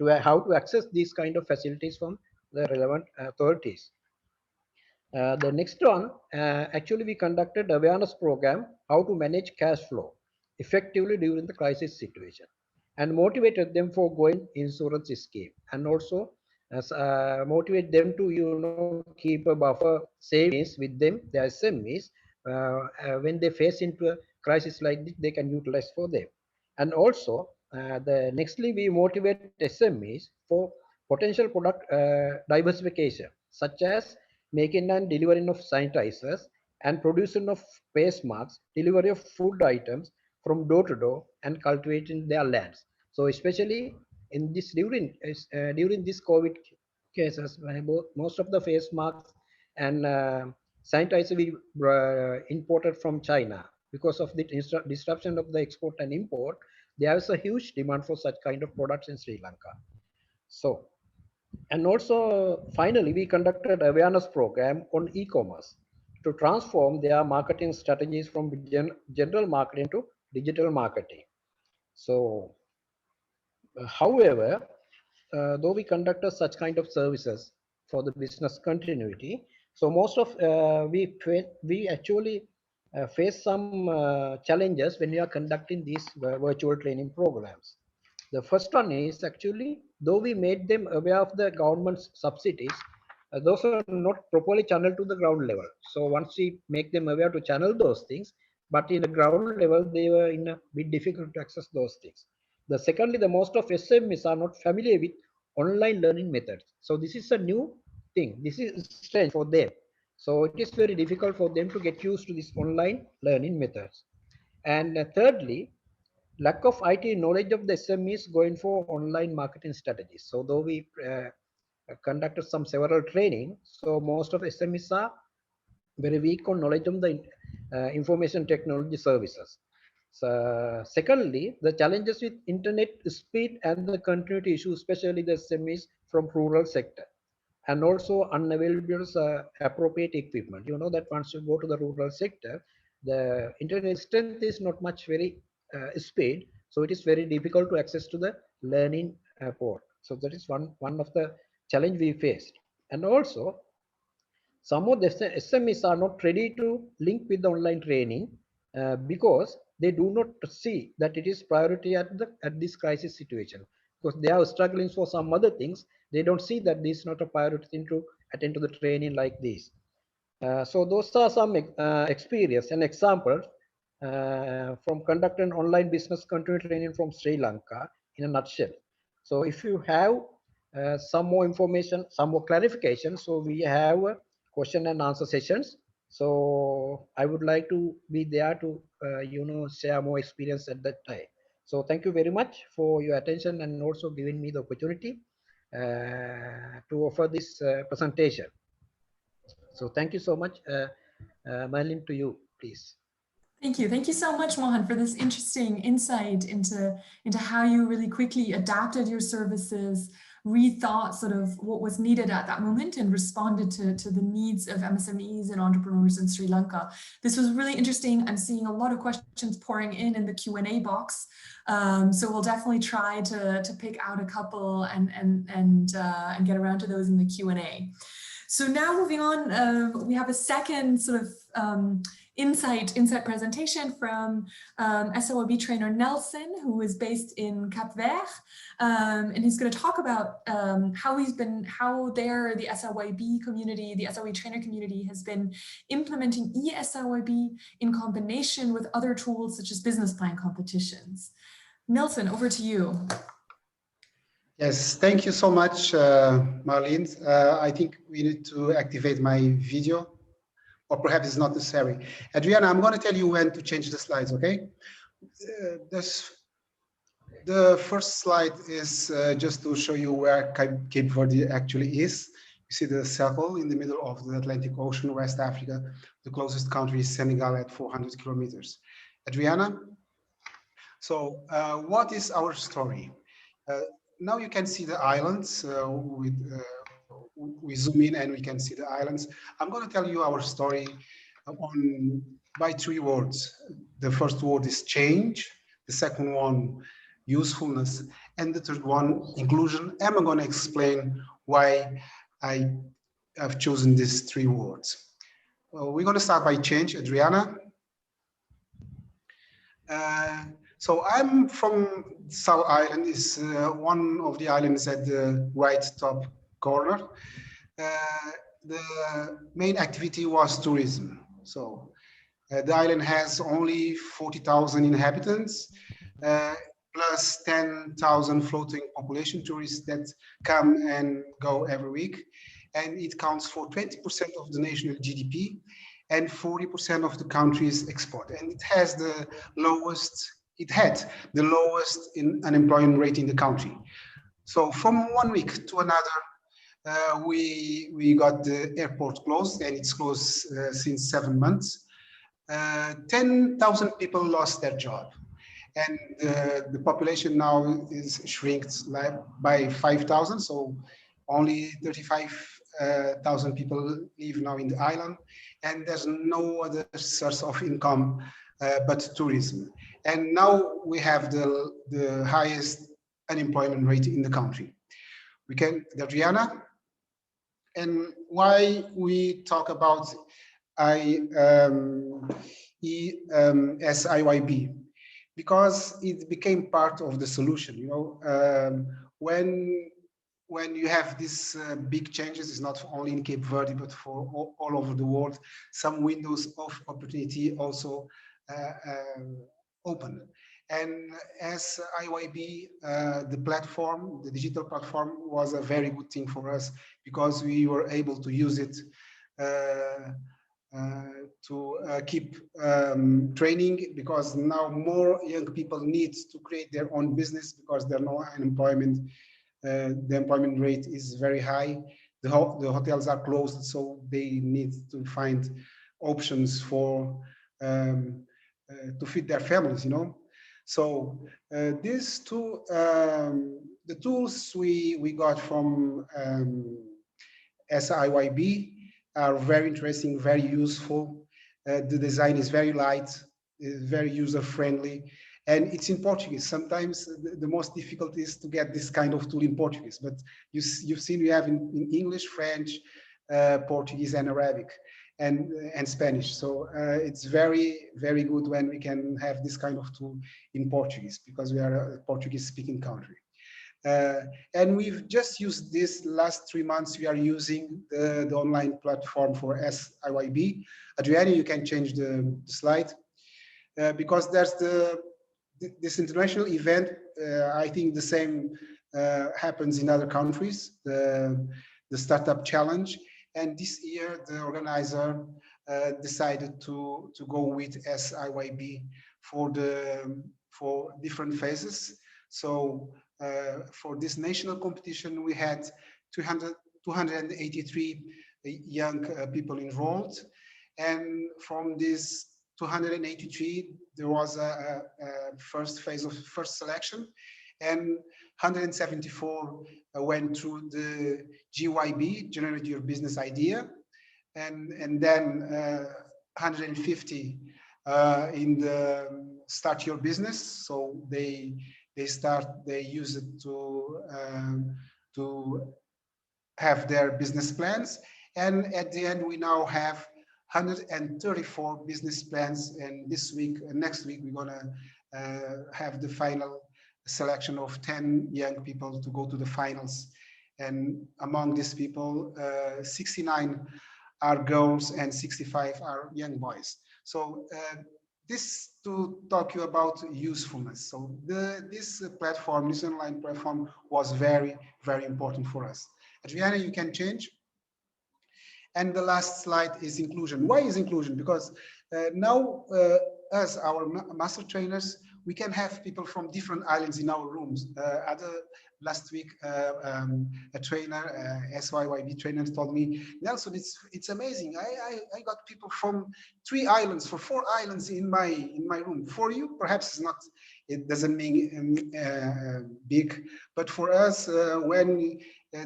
to how to access these kind of facilities from the relevant authorities. The next one, actually we conducted awareness program, how to manage cash flow effectively during the crisis situation, and motivated them for going insurance scheme, and also motivate them to keep a buffer savings with them, their SMEs, when they face into a crisis like this, they can utilize for them. And also nextly we motivate SMEs for potential product diversification, such as making and delivering of sanitizers and production of face masks, delivery of food items from door to door, and cultivating their lands. So especially in this during this COVID cases, most of the face masks and sanitizer we imported from China. Because of the disruption of the export and import, there is a huge demand for such kind of products in Sri Lanka. So, and also finally we conducted awareness program on e-commerce to transform their marketing strategies from general marketing to digital marketing. So, however, though we conducted such kind of services for the business continuity, so most of we actually face some challenges when we are conducting these virtual training programs. The first one is actually, though we made them aware of the government's subsidies, those are not properly channeled to the ground level. So once we make them aware to channel those things, but in the ground level, they were in a bit difficult to access those things. Secondly, the most of SMEs are not familiar with online learning methods. So this is a new thing. This is strange for them. So it is very difficult for them to get used to these online learning methods. And thirdly, lack of IT knowledge of the SMEs going for online marketing strategies. So though we conducted some several training, so most of SMEs are very weak on knowledge of the information technology services. So, secondly, the challenges with internet speed and the continuity issue, especially the SMEs from rural sector, and also unavailable appropriate equipment. You know that once you go to the rural sector, the internet strength is not much very speed, so it is very difficult to access to the learning port. So that is one of the challenge we faced. And also, some of the SMEs are not ready to link with the online training because they do not see that it is priority at this crisis situation, because they are struggling for some other things. They don't see that this is not a priority thing to attend to the training like this. So those are some experience and examples from conducting online business continuity training from Sri Lanka in a nutshell. So if you have some more information, some more clarification, so we have question and answer sessions. So I would like to be there to share more experience at that time. So thank you very much for your attention and also giving me the opportunity to offer this presentation. So thank you so much. Marlene, to you, please. Thank you. Thank you so much, Mohan, for this interesting insight into how you really quickly adapted your services, rethought sort of what was needed at that moment and responded to the needs of MSMEs and entrepreneurs in Sri Lanka. This was really interesting. I'm seeing a lot of questions pouring in the Q&A box. So we'll definitely try to pick out a couple and get around to those in the Q&A. So now moving on, we have a second sort of insight there from SIYB trainer Nelson, who is based in Cap Vert, and he's going to talk about how the SIYB community, the SIYB trainer community, has been implementing e-SIYB in combination with other tools such as business plan competitions. Nelson, over to you. Yes, thank you so much, Marlene. I think we need to activate my video, or perhaps it's not necessary. Adriana, I'm going to tell you when to change the slides, okay? The first slide is just to show you where Cape Verde actually is. You see the circle in the middle of the Atlantic Ocean, West Africa. The closest country is Senegal at 400 kilometers. Adriana? So what is our story? Now you can see the islands. We zoom in and we can see the islands. I'm going to tell you our story by 3 words. The first word is change. The second one, usefulness. And the third one, inclusion. And I'm going to explain why I have chosen these 3 words. We're going to start by change. Adriana. So I'm from South Island. Is one of the islands at the right top corner. The main activity was tourism. So the island has only 40,000 inhabitants, plus 10,000 floating population tourists that come and go every week. And it counts for 20% of the national GDP and 40% of the country's export. And it has the lowest, it had the lowest unemployment rate in the country. So from 1 week to another, we got the airport closed, and it's closed since 7 months. 10,000 people lost their job, and the population now is shrinked by 5,000. So only 35 6,000 people live now in the island, and there's no other source of income but tourism. And now we have the highest unemployment rate in the country. We can, Adriana, and why we talk about e-SIYB? Because it became part of the solution. You know, when you have these big changes, it's not only in Cape Verde, but for all over the world, some windows of opportunity also open. And as IYB, the platform, the digital platform, was a very good thing for us because we were able to use it to keep training, because now more young people need to create their own business because there's no unemployment. The employment rate is very high. The hotels are closed, so they need to find options for to feed their families, you know. So these two, the tools we got from SIYB are very interesting, very useful. The design is very light, is very user-friendly, and it's in Portuguese. Sometimes the most difficult is to get this kind of tool in Portuguese, but you've seen we have in English, French, Portuguese, and Arabic, and Spanish. So it's very, very good when we can have this kind of tool in Portuguese, because we are a Portuguese-speaking country. And we've just used this last 3 months. We are using the online platform for SIYB. Adriana, you can change the slide, because there's this international event. I think the same happens in other countries, the Startup Challenge. And this year, the organizer decided to go with SIYB for different phases. So for this national competition, we had 283 young people enrolled. And from these 283, there was a first phase of first selection, and 174 went through the GYB, Generate Your Business Idea, and then 150 in the Start Your Business. So they use it to have their business plans. And at the end, we now have 134 business plans. And this week, next week, we're gonna have the final selection of 10 young people to go to the finals. And among these people, 69 are girls and 65 are young boys. So this to talk you about usefulness. So this platform, this online platform, was very, very important for us. Adriana, you can change. And the last slide is inclusion. Why is inclusion? Because now, as our master trainers, we can have people from different islands in our rooms. Last week, a trainer, SIYB trainer, told me, Nelson, it's amazing. I got people from 3 islands, for 4 islands in my room. For you, perhaps it's not. It doesn't mean big, but for us, when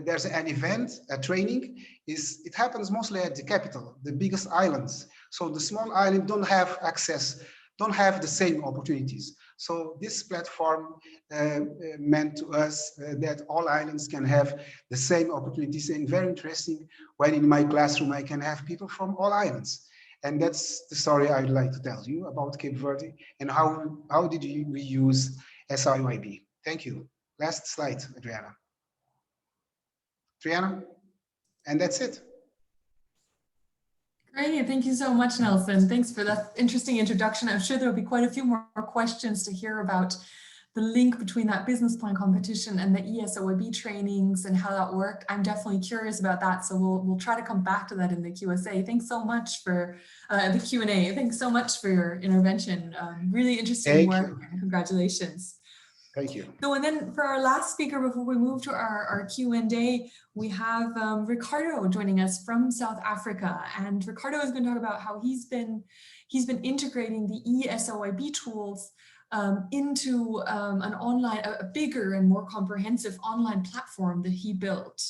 there's an event, a training, it happens mostly at the capital, the biggest islands. So the small island don't have access, don't have the same opportunities. So this platform meant to us that all islands can have the same opportunities. And very interesting, when in my classroom I can have people from all islands. And that's the story I'd like to tell you about Cape Verde and how did we use SIYB. Thank you. Last slide, Adriana. Adriana, and that's it. Great, thank you so much, Nelson. Thanks for that interesting introduction. I'm sure there'll be quite a few more questions to hear about the link between that business plan competition and the e-SIYB trainings and how that worked. I'm definitely curious about that, so we'll try to come back to that in the Q&A. Thanks so much for the Q&A. Thanks so much for your intervention. Really interesting work, and congratulations. Thank you. So, and then for our last speaker, before we move to our Q&A, we have Ricardo joining us from South Africa. And Ricardo is going to talk about how he's been integrating the e-SIYB tools into a bigger and more comprehensive online platform that he built.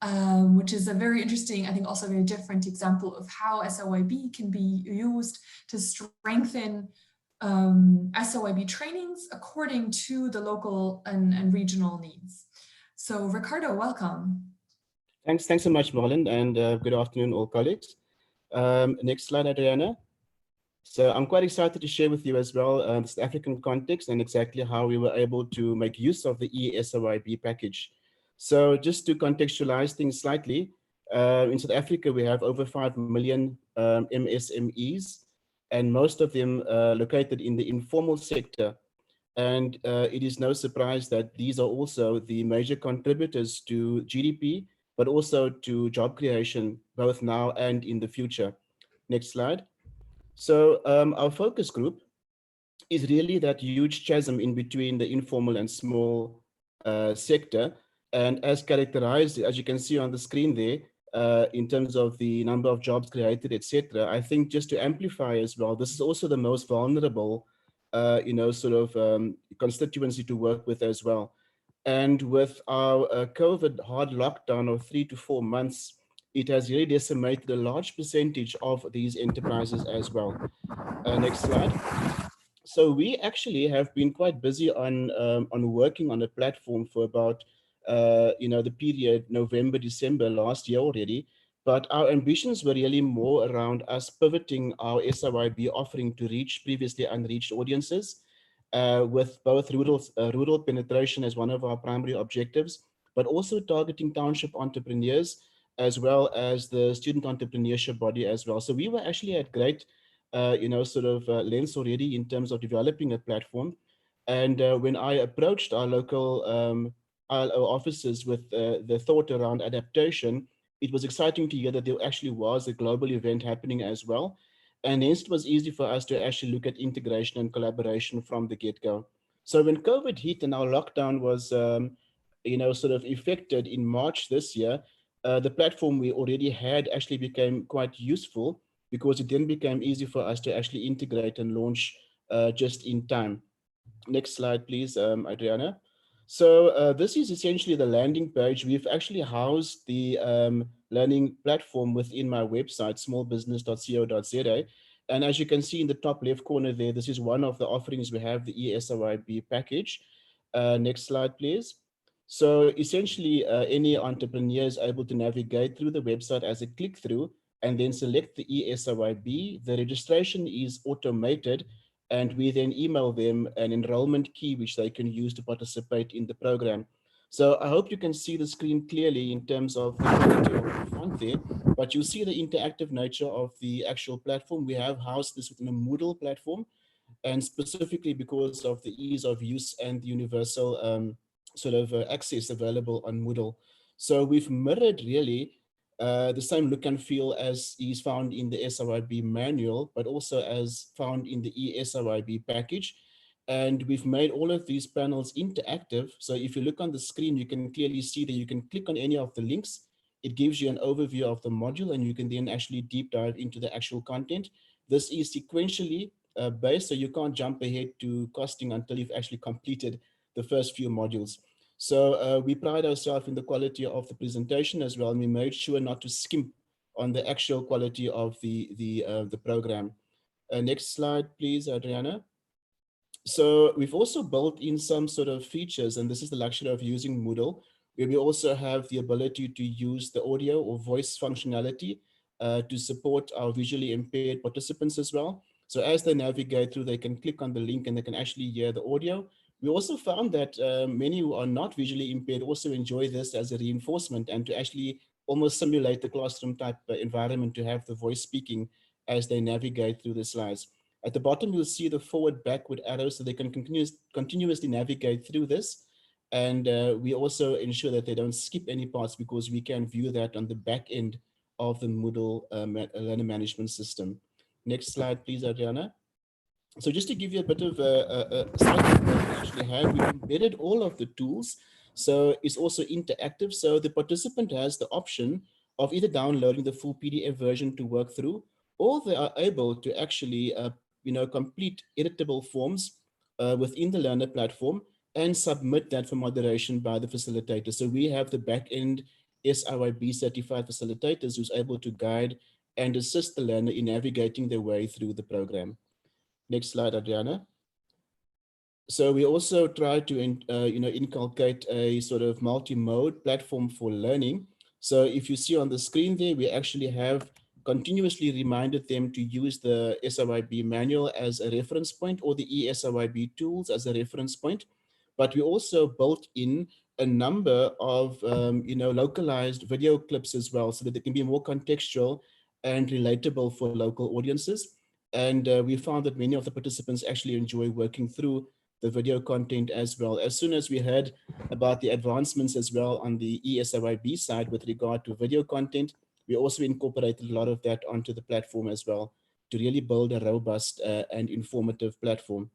which is a very interesting, I think also very different example of how SIYB can be used to strengthen SIYB trainings according to the local and regional needs. So Ricardo, welcome. Thanks so much, Marlon, and good afternoon, all colleagues. Next slide, Adriana. So I'm quite excited to share with you as well the South African context and exactly how we were able to make use of the e-SIYB package. So just to contextualize things slightly, in South Africa, we have over 5 million MSMEs, and most of them located in the informal sector. And it is no surprise that these are also the major contributors to GDP, but also to job creation, both now and in the future. Next slide. So our focus group is really that huge chasm in between the informal and small sector. And as characterized, as you can see on the screen there, in terms of the number of jobs created, etc., I think just to amplify as well, this is also the most vulnerable constituency to work with as well. And with our COVID hard lockdown of 3 to 4 months, it has really decimated a large percentage of these enterprises as well. Next slide. So we actually have been quite busy on working on a platform for about the period November, December last year already. But our ambitions were really more around us pivoting our SIYB offering to reach previously unreached audiences, with both rural penetration as one of our primary objectives, but also targeting township entrepreneurs as well as the student entrepreneurship body as well. So we were actually at great, lengths already in terms of developing a platform. And when I approached our local ILO offices with the thought around adaptation, it was exciting to hear that there actually was a global event happening as well. And hence it was easy for us to actually look at integration and collaboration from the get-go. So when COVID hit and our lockdown was, effected in March this year, the platform we already had actually became quite useful because it then became easy for us to actually integrate and launch just in time. Next slide, please, Adriana. So this is essentially the landing page. We've actually housed the learning platform within my website, smallbusiness.co.za. And as you can see in the top left corner there, this is one of the offerings we have, the e-SIYB package. Next slide, please. So essentially, any entrepreneur is able to navigate through the website as a click-through and then select the e-SIYB. The registration is automated, and we then email them an enrollment key which they can use to participate in the program. So I hope you can see the screen clearly in terms of the quality of the font there, but you'll see the interactive nature of the actual platform. We have housed this within a Moodle platform, and specifically because of the ease of use and the universal access available on Moodle. So we've mirrored really the same look and feel as is found in the SIYB manual, but also as found in the e-SIYB package. And we've made all of these panels interactive. So if you look on the screen, you can clearly see that you can click on any of the links. It gives you an overview of the module, and you can then actually deep dive into the actual content. This is sequentially based, so you can't jump ahead to costing until you've actually completed the first few modules. So we pride ourselves in the quality of the presentation as well, and we made sure not to skimp on the actual quality of the program. Next slide, please, Adriana. So we've also built in some sort of features, and this is the luxury of using Moodle, where we also have the ability to use the audio or voice functionality to support our visually impaired participants as well. So as they navigate through, they can click on the link and they can actually hear the audio. We also found that many who are not visually impaired also enjoy this as a reinforcement and to actually almost simulate the classroom type environment to have the voice speaking as they navigate through the slides. At the bottom, you'll see the forward backward arrows so they can continuously navigate through this. And we also ensure that they don't skip any parts because we can view that on the back end of the Moodle learner management system. Next slide, please, Adriana. So just to give you a bit of a slide of what we actually have, we embedded all of the tools. So it's also interactive. So the participant has the option of either downloading the full PDF version to work through, or they are able to actually complete editable forms within the learner platform and submit that for moderation by the facilitator. So we have the back end e-SIYB certified facilitators who's able to guide and assist the learner in navigating their way through the program. Next slide, Adriana. So we also try to inculcate a sort of multi-mode platform for learning. So if you see on the screen there, we actually have continuously reminded them to use the SIYB manual as a reference point or the e-SIYB tools as a reference point. But we also built in a number of localized video clips as well, so that they can be more contextual and relatable for local audiences. And we found that many of the participants actually enjoy working through the video content as well. As soon as we heard about the advancements as well on the e-SIYB side with regard to video content, we also incorporated a lot of that onto the platform as well to really build a robust and informative platform.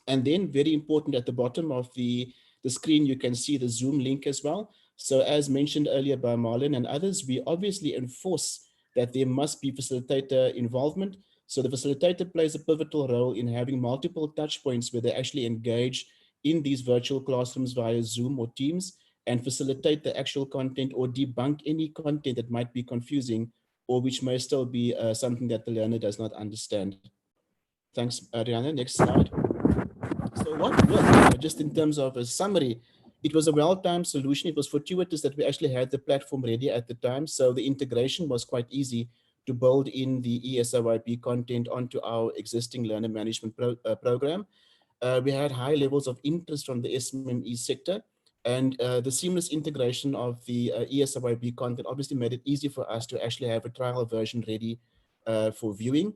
And then very important, at the bottom of the screen, you can see the Zoom link as well. So as mentioned earlier by Marlon and others, we obviously enforce that there must be facilitator involvement. So the facilitator plays a pivotal role in having multiple touch points where they actually engage in these virtual classrooms via Zoom or Teams and facilitate the actual content or debunk any content that might be confusing or which may still be something that the learner does not understand. Thanks, Ariana. Next slide. So what worked, just in terms of a summary, it was a well-timed solution. It was fortuitous that we actually had the platform ready at the time. So the integration was quite easy to build in the e-SIYB content onto our existing learner management program. We had high levels of interest from the SME sector, and the seamless integration of the e-SIYB content obviously made it easy for us to actually have a trial version ready for viewing.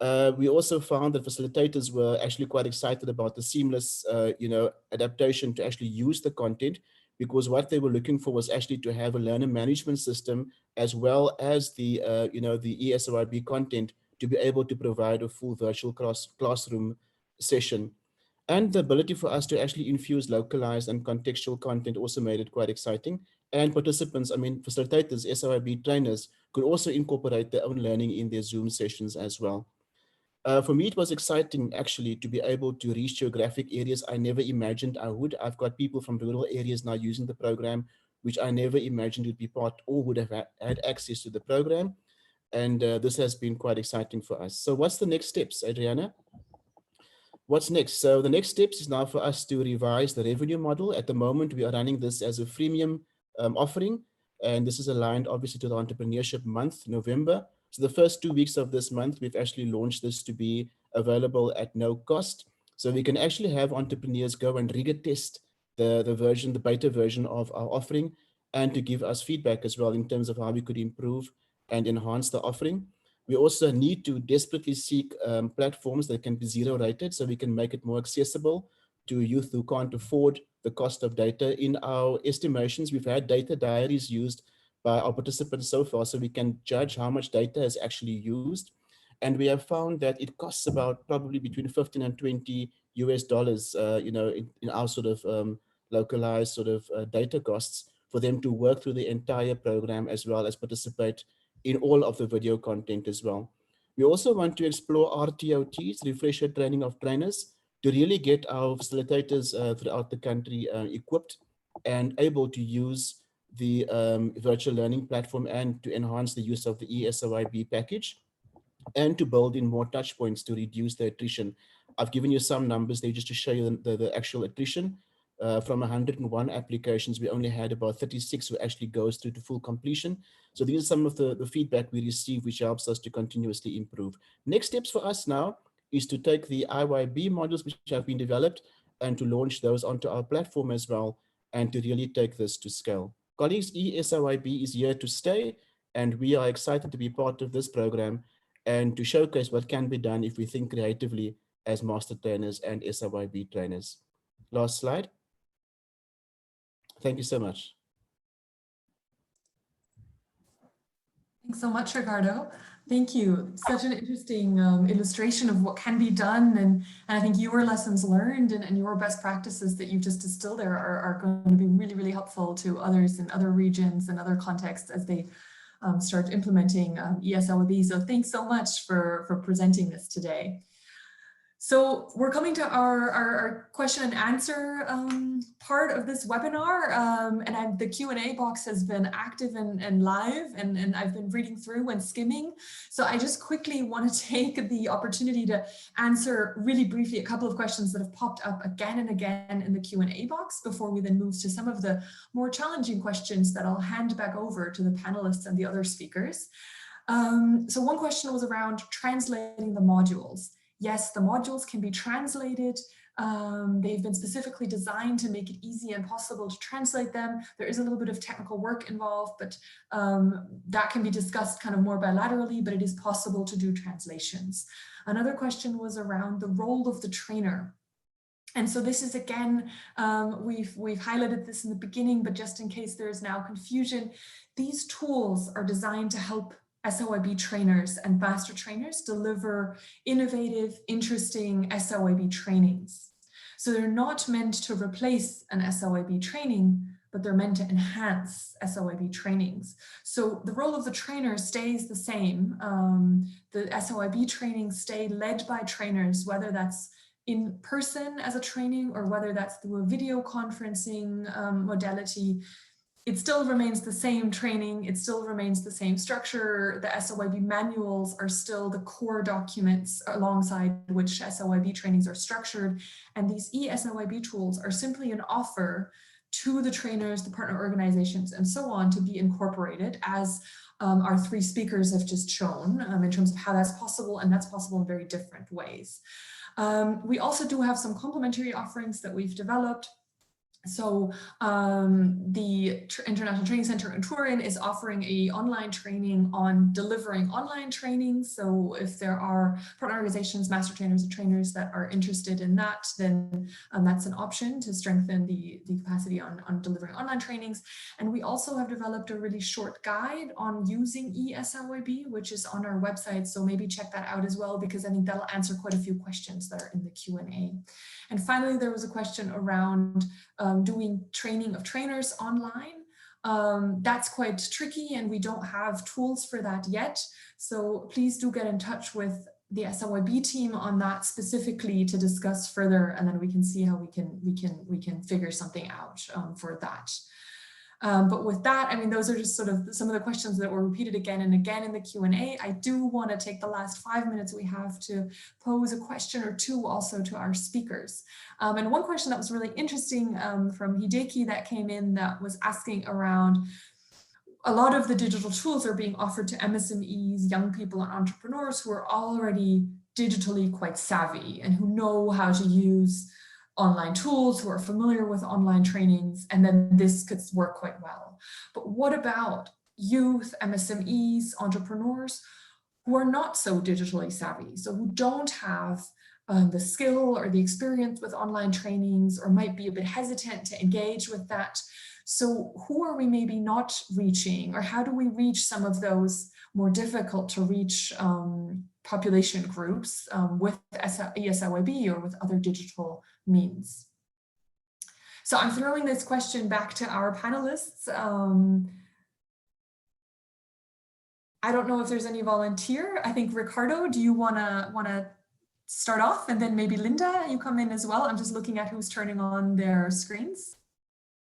We also found that facilitators were actually quite excited about the seamless, adaptation to actually use the content, because what they were looking for was actually to have a learner management system as well as the, the e-SIYB content to be able to provide a full virtual classroom session. And the ability for us to actually infuse localized and contextual content also made it quite exciting. And participants, facilitators, SIYB trainers could also incorporate their own learning in their Zoom sessions as well. For me, it was exciting actually to be able to reach geographic areas I never imagined I would. I've got people from rural areas now using the program, which I never imagined would be part or would have had access to the program. And this has been quite exciting for us. So what's the next steps, Adriana? What's next? So the next steps is now for us to revise the revenue model. At the moment, we are running this as a freemium offering. And this is aligned obviously to the Entrepreneurship Month, November. So the first 2 weeks of this month, we've actually launched this to be available at no cost. So we can actually have entrepreneurs go and rigor test the beta version of our offering, and to give us feedback as well in terms of how we could improve and enhance the offering. We also need to desperately seek platforms that can be zero rated, so we can make it more accessible to youth who can't afford the cost of data. In our estimations, we've had data diaries used by our participants so far, so we can judge how much data is actually used. And we have found that it costs about probably between 15 and 20 US dollars, in our sort of localized sort of data costs for them to work through the entire program as well as participate in all of the video content as well. We also want to explore RTOTs, refresher training of trainers, to really get our facilitators throughout the country equipped and able to use the virtual learning platform and to enhance the use of the e-SIYB package and to build in more touch points to reduce the attrition. I've given you some numbers there just to show you the actual attrition. From 101 applications, we only had about 36 who actually goes through to full completion. So these are some of the feedback we receive, which helps us to continuously improve. Next steps for us now is to take the IYB modules which have been developed and to launch those onto our platform as well, and to really take this to scale. Colleagues, e-SIYB is here to stay, and we are excited to be part of this program and to showcase what can be done if we think creatively as master trainers and SIYB trainers. Last slide. Thank you so much. Thanks so much, Ricardo. Thank you. Such an interesting illustration of what can be done. And I think your lessons learned and your best practices that you've just distilled there are going to be really, really helpful to others in other regions and other contexts as they start implementing e-SIYB. So thanks so much for presenting this today. So we're coming to our question and answer part of this webinar, and the Q&A box has been active and live, and I've been reading through and skimming. So I just quickly want to take the opportunity to answer really briefly a couple of questions that have popped up again and again in the Q&A box before we then move to some of the more challenging questions that I'll hand back over to the panelists and the other speakers. So one question was around translating the modules. Yes, the modules can be translated. They've been specifically designed to make it easy and possible to translate them. There is a little bit of technical work involved, but that can be discussed kind of more bilaterally, but it is possible to do translations. Another question was around the role of the trainer. And so this is, again, we've highlighted this in the beginning, but just in case there is now confusion, these tools are designed to help SIYB trainers and master trainers deliver innovative, interesting SIYB trainings. So they're not meant to replace an SIYB training, but they're meant to enhance SIYB trainings. So the role of the trainer stays the same. The SIYB trainings stay led by trainers, whether that's in person as a training or whether that's through a video conferencing modality. It still remains the same training, it still remains the same structure. The SIYB manuals are still the core documents alongside which SIYB trainings are structured. And these e-SIYB tools are simply an offer to the trainers, the partner organizations, and so on to be incorporated, as our three speakers have just shown, in terms of how that's possible, and that's possible in very different ways. We also do have some complementary offerings that we've developed. So the International Training Centre in Turin is offering an online training on delivering online training. So if there are partner organizations, master trainers, and trainers that are interested in that, then that's an option to strengthen the capacity on delivering online trainings. And we also have developed a really short guide on using e-SIYB, which is on our website. So maybe check that out as well, because I think that'll answer quite a few questions that are in the Q&A. And finally, there was a question around doing training of trainers online. That's quite tricky, and we don't have tools for that yet. So please do get in touch with the SIYB team on that specifically to discuss further, and then we can see how we can figure something out for that. But with that, I mean, those are just sort of some of the questions that were repeated again and again in the Q&A. I do want to take the last 5 minutes we have to pose a question or two also to our speakers. And one question that was really interesting from Hideki that came in, that was asking around, a lot of the digital tools are being offered to MSMEs, young people and entrepreneurs who are already digitally quite savvy and who know how to use online tools, who are familiar with online trainings, and then this could work quite well. But what about youth, MSMEs, entrepreneurs who are not so digitally savvy, so who don't have the skill or the experience with online trainings, or might be a bit hesitant to engage with that? So who are we maybe not reaching, or how do we reach some of those more difficult to reach population groups with e-SIYB or with other digital means? So I'm throwing this question back to our panelists. I don't know if there's any volunteer. I think Ricardo, do you wanna start off, and then maybe Linda, you come in as well? I'm just looking at who's turning on their screens.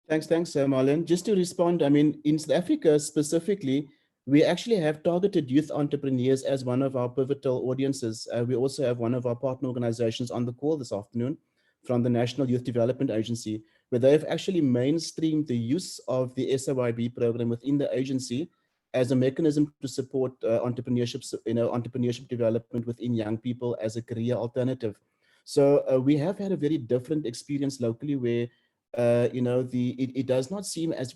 Thanks, Marlene. Just to respond, I mean, in South Africa specifically, we actually have targeted youth entrepreneurs as one of our pivotal audiences. We also have one of our partner organizations on the call this afternoon from the National Youth Development Agency, where they've actually mainstreamed the use of the SIYB program within the agency as a mechanism to support entrepreneurship development within young people as a career alternative. So we have had a very different experience locally, where it does not seem as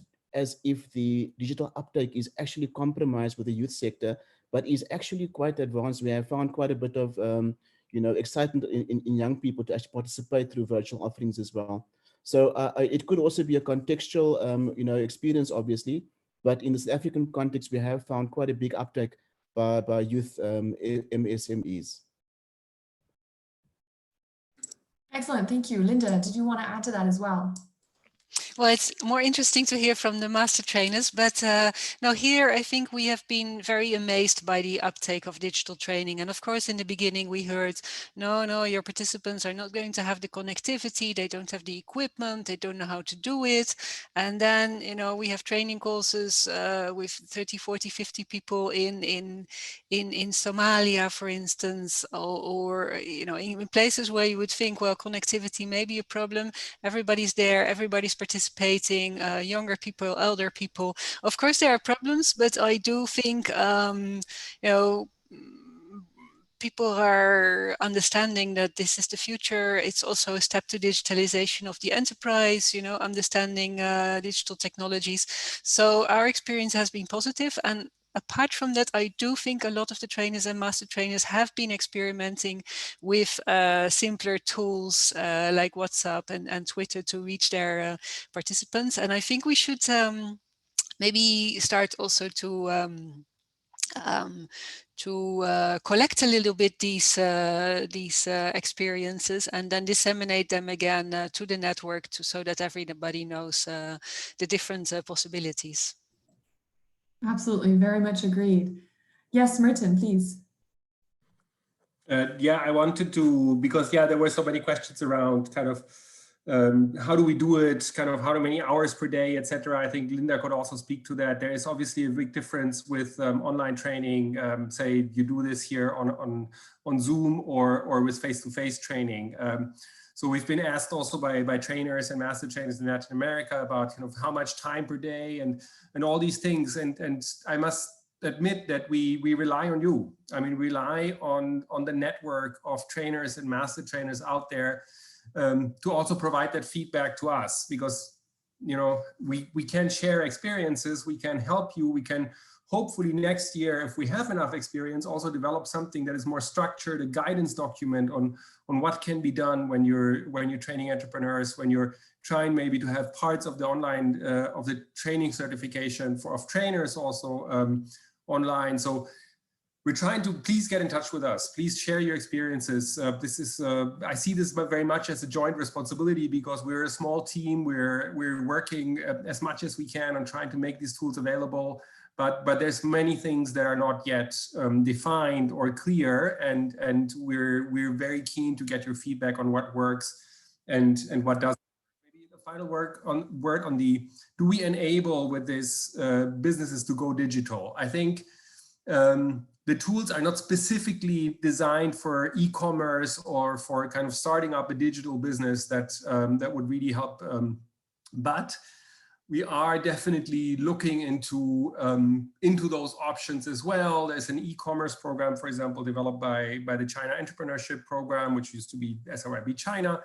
if the digital uptake is actually compromised with the youth sector, but is actually quite advanced. We have found quite a bit of excitement in young people to actually participate through virtual offerings as well. So it could also be a contextual experience, obviously, but in the South African context, we have found quite a big uptake by youth MSMEs. Excellent, thank you. Linda, did you want to add to that as well? Well, it's more interesting to hear from the master trainers, but now here I think we have been very amazed by the uptake of digital training. And of course, in the beginning we heard, no, your participants are not going to have the connectivity, they don't have the equipment, they don't know how to do it. And then, you know, we have training courses with 30, 40, 50 people in Somalia, for instance, or you know, in places where you would think, well, connectivity may be a problem. Everybody's there, everybody's participating, younger people, elder people. Of course, there are problems, but I do think, you know, people are understanding that this is the future. It's also a step to digitalization of the enterprise, you know, understanding digital technologies. So our experience has been positive. And apart from that, I do think a lot of the trainers and master trainers have been experimenting with simpler tools like WhatsApp and Twitter to reach their participants. And I think we should maybe start also to collect a little bit these experiences and then disseminate them again to the network so that everybody knows the different possibilities. Absolutely, very much agreed. Yes, Merton, please. Yeah, I wanted to, because there were so many questions around kind of how do we do it, kind of how many hours per day, etc. I think Linda could also speak to that. There is obviously a big difference with online training. Say you do this here on Zoom or with face-to-face training. So we've been asked also by trainers and master trainers in Latin America about kind of how much time per day and all these things. And I must admit that we rely on you. I mean, rely on the network of trainers and master trainers out there to also provide that feedback to us, because, you know, we can share experiences, we can help you, we can hopefully next year, if we have enough experience, also develop something that is more structured, a guidance document on what can be done when you're training entrepreneurs, when you're trying maybe to have parts of the online of the training certification of trainers also online. So we're trying to, please get in touch with us. Please share your experiences. This is, I see this very much as a joint responsibility, because we're a small team. We're working as much as we can on trying to make these tools available. But there's many things that are not yet defined or clear, and we're very keen to get your feedback on what works and what doesn't. Maybe the final word on the, do we enable with this businesses to go digital? I think the tools are not specifically designed for e-commerce or for kind of starting up a digital business that would really help. But we are definitely looking into those options as well. There's an e-commerce program, for example, developed by the China Entrepreneurship Program, which used to be SIYB China,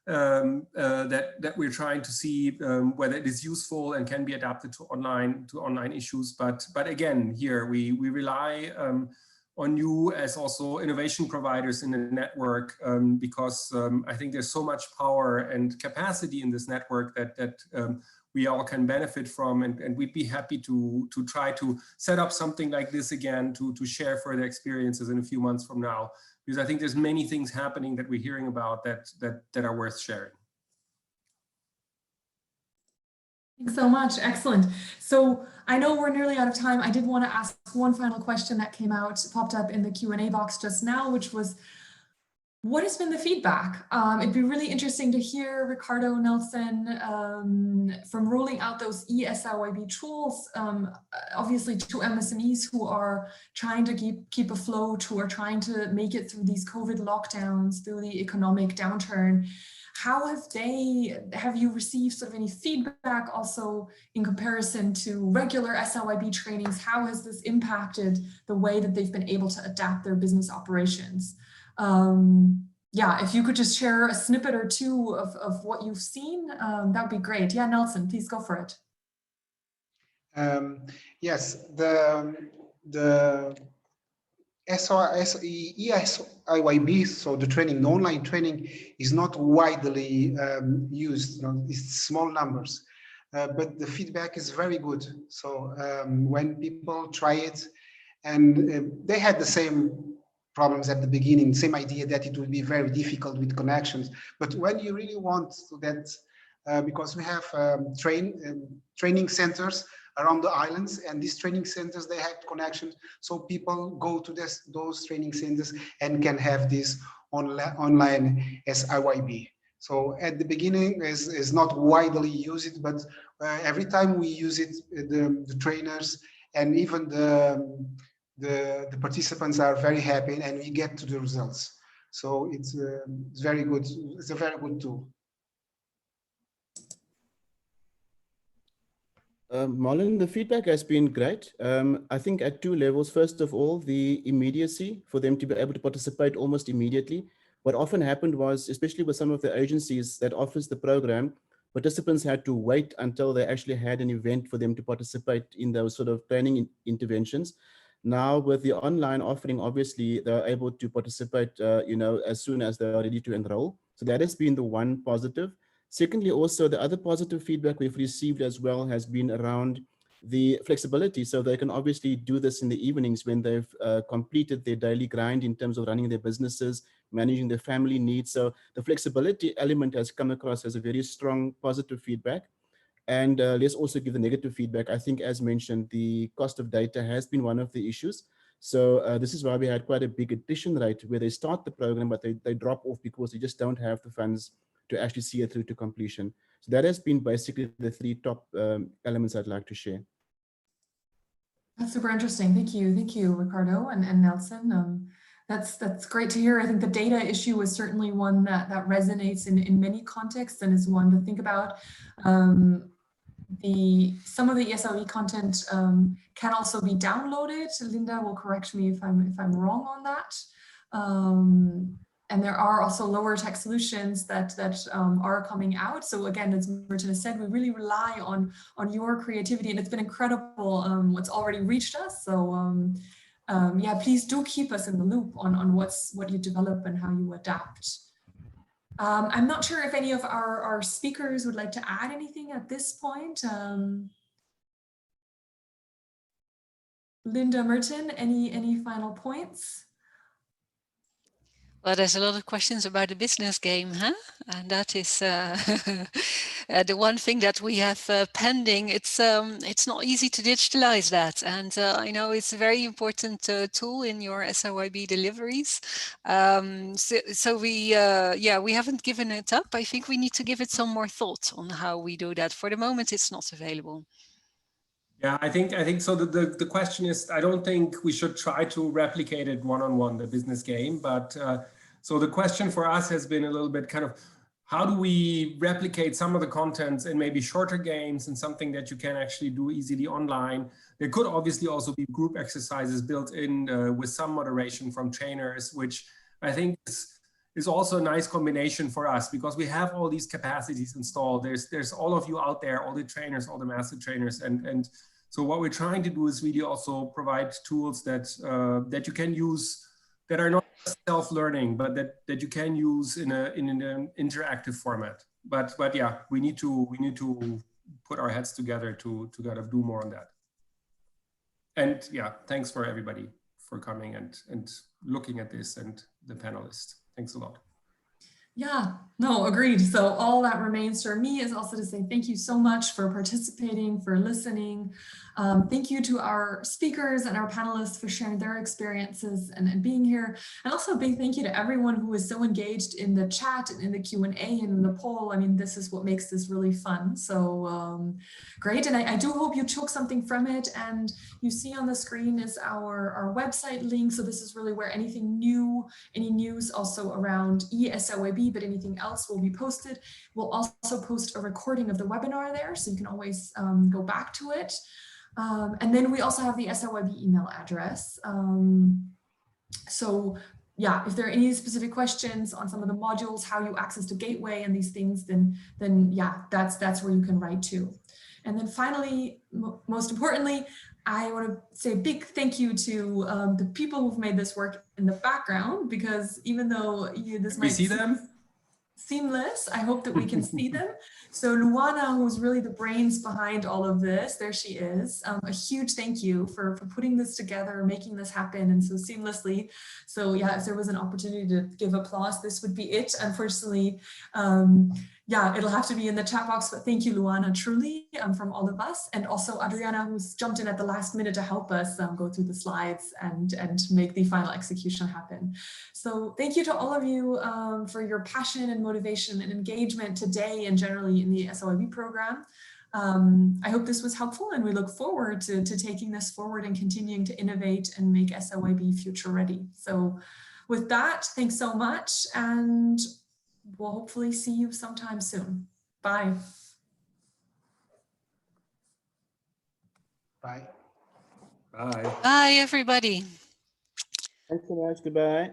that we're trying to see whether it is useful and can be adapted to online issues. But again, here we rely on you as also innovation providers in the network, because I think there's so much power and capacity in this network that we all can benefit from, and we'd be happy to try to set up something like this again to share further experiences in a few months from now, because I think there's many things happening that we're hearing about that are worth sharing. Thanks so much. Excellent. So I know we're nearly out of time. I did want to ask one final question that popped up in the Q&A box just now, which was, what has been the feedback? It'd be really interesting to hear, Ricardo, Nelson, from rolling out those e-SIYB tools, obviously to MSMEs who are trying to keep afloat, who are trying to make it through these COVID lockdowns, through the economic downturn. How have you received sort of any feedback also in comparison to regular SIYB trainings? How has this impacted the way that they've been able to adapt their business operations? Yeah, if you could just share a snippet or two of what you've seen, that would be great. Yeah, Nelson, please go for it. Yes, the e-SIYB, so the training, the online training, is not widely used. You know, it's small numbers, but the feedback is very good. So when people try it, and they had the same problems at the beginning, same idea that it would be very difficult with connections. But when you really want to that because we have training centers around the islands, and these training centers, they have connections, so people go to those training centers and can have this online SIYB. So at the beginning is not widely used, but every time we use it, the trainers and even the participants are very happy, and we get to the results. So it's very good. It's a very good tool. Marlon, the feedback has been great. I think at two levels. First of all, the immediacy for them to be able to participate almost immediately. What often happened was, especially with some of the agencies that offers the program, participants had to wait until they actually had an event for them to participate in those sort of training interventions. Now with the online offering, obviously they're able to participate, as soon as they're ready to enroll. So that has been the one positive. Secondly, also the other positive feedback we've received as well has been around the flexibility. So they can obviously do this in the evenings when they've completed their daily grind in terms of running their businesses, managing their family needs. So the flexibility element has come across as a very strong positive feedback. And let's also give the negative feedback. I think, as mentioned, the cost of data has been one of the issues. So this is why we had quite a big attrition rate where they start the program, but they drop off because they just don't have the funds to actually see it through to completion. So that has been basically the three top elements I'd like to share. That's super interesting. Thank you, Ricardo and Nelson. That's great to hear. I think the data issue is certainly one that resonates in many contexts and is one to think about. Some of the e-SIYB content can also be downloaded. Linda will correct me if I'm wrong on that. And there are also lower tech solutions that are coming out. So again, as Martin has said, we really rely on your creativity, and it's been incredible what's already reached us. So yeah, please do keep us in the loop on what you develop and how you adapt. I'm not sure if any of our speakers would like to add anything at this point. Linda, Merton, any final points? Well, there's a lot of questions about the business game, huh? And that is the one thing that we have pending. It's not easy to digitalize that, and I know it's a very important tool in your SIYB deliveries. So we haven't given it up. I think we need to give it some more thought on how we do that. For the moment, it's not available. Yeah, I think so. The question is, I don't think we should try to replicate it one-on-one, the business game. But so the question for us has been a little bit kind of, how do we replicate some of the contents in maybe shorter games and something that you can actually do easily online? There could obviously also be group exercises built in with some moderation from trainers, which I think is also a nice combination for us, because we have all these capacities installed. There's all of you out there, all the trainers, all the master trainers, and so what we're trying to do is really also provide tools that that you can use, that are not self-learning, but that you can use in an interactive format. But yeah, we need to put our heads together to kind of do more on that. And yeah, thanks for everybody for coming and looking at this, and the panelists. Thanks a lot. Yeah, no, agreed. So all that remains for me is also to say thank you so much for participating, for listening. Thank you to our speakers and our panelists for sharing their experiences and being here. And also a big thank you to everyone who is so engaged in the chat and in the Q&A and in the poll. I mean, this is what makes this really fun. So great. And I do hope you took something from it. And you see on the screen is our website link. So this is really where anything new, any news also around e-SIYB, but anything else will be posted. We'll also post a recording of the webinar there, so you can always go back to it. And then we also have the SIYB email address. So yeah, if there are any specific questions on some of the modules, how you access the gateway and these things, then yeah, that's where you can write to. And then finally, most importantly, I want to say a big thank you to the people who've made this work in the background, because even though this might see them seamless, I hope that we can see them. So Luana, who's really the brains behind all of this, there she is. A huge thank you for putting this together, making this happen and so seamlessly. So yeah, if there was an opportunity to give applause, this would be it. Unfortunately, yeah, it'll have to be in the chat box, but thank you, Luana, truly, from all of us, and also Adriana, who's jumped in at the last minute to help us go through the slides and make the final execution happen. So thank you to all of you for your passion and motivation and engagement today and generally in the SIYB program. I hope this was helpful, and we look forward to taking this forward and continuing to innovate and make SIYB future ready. So with that, thanks so much, and we'll hopefully see you sometime soon. Bye. Bye. Bye. Bye, everybody. Thanks so much. Goodbye.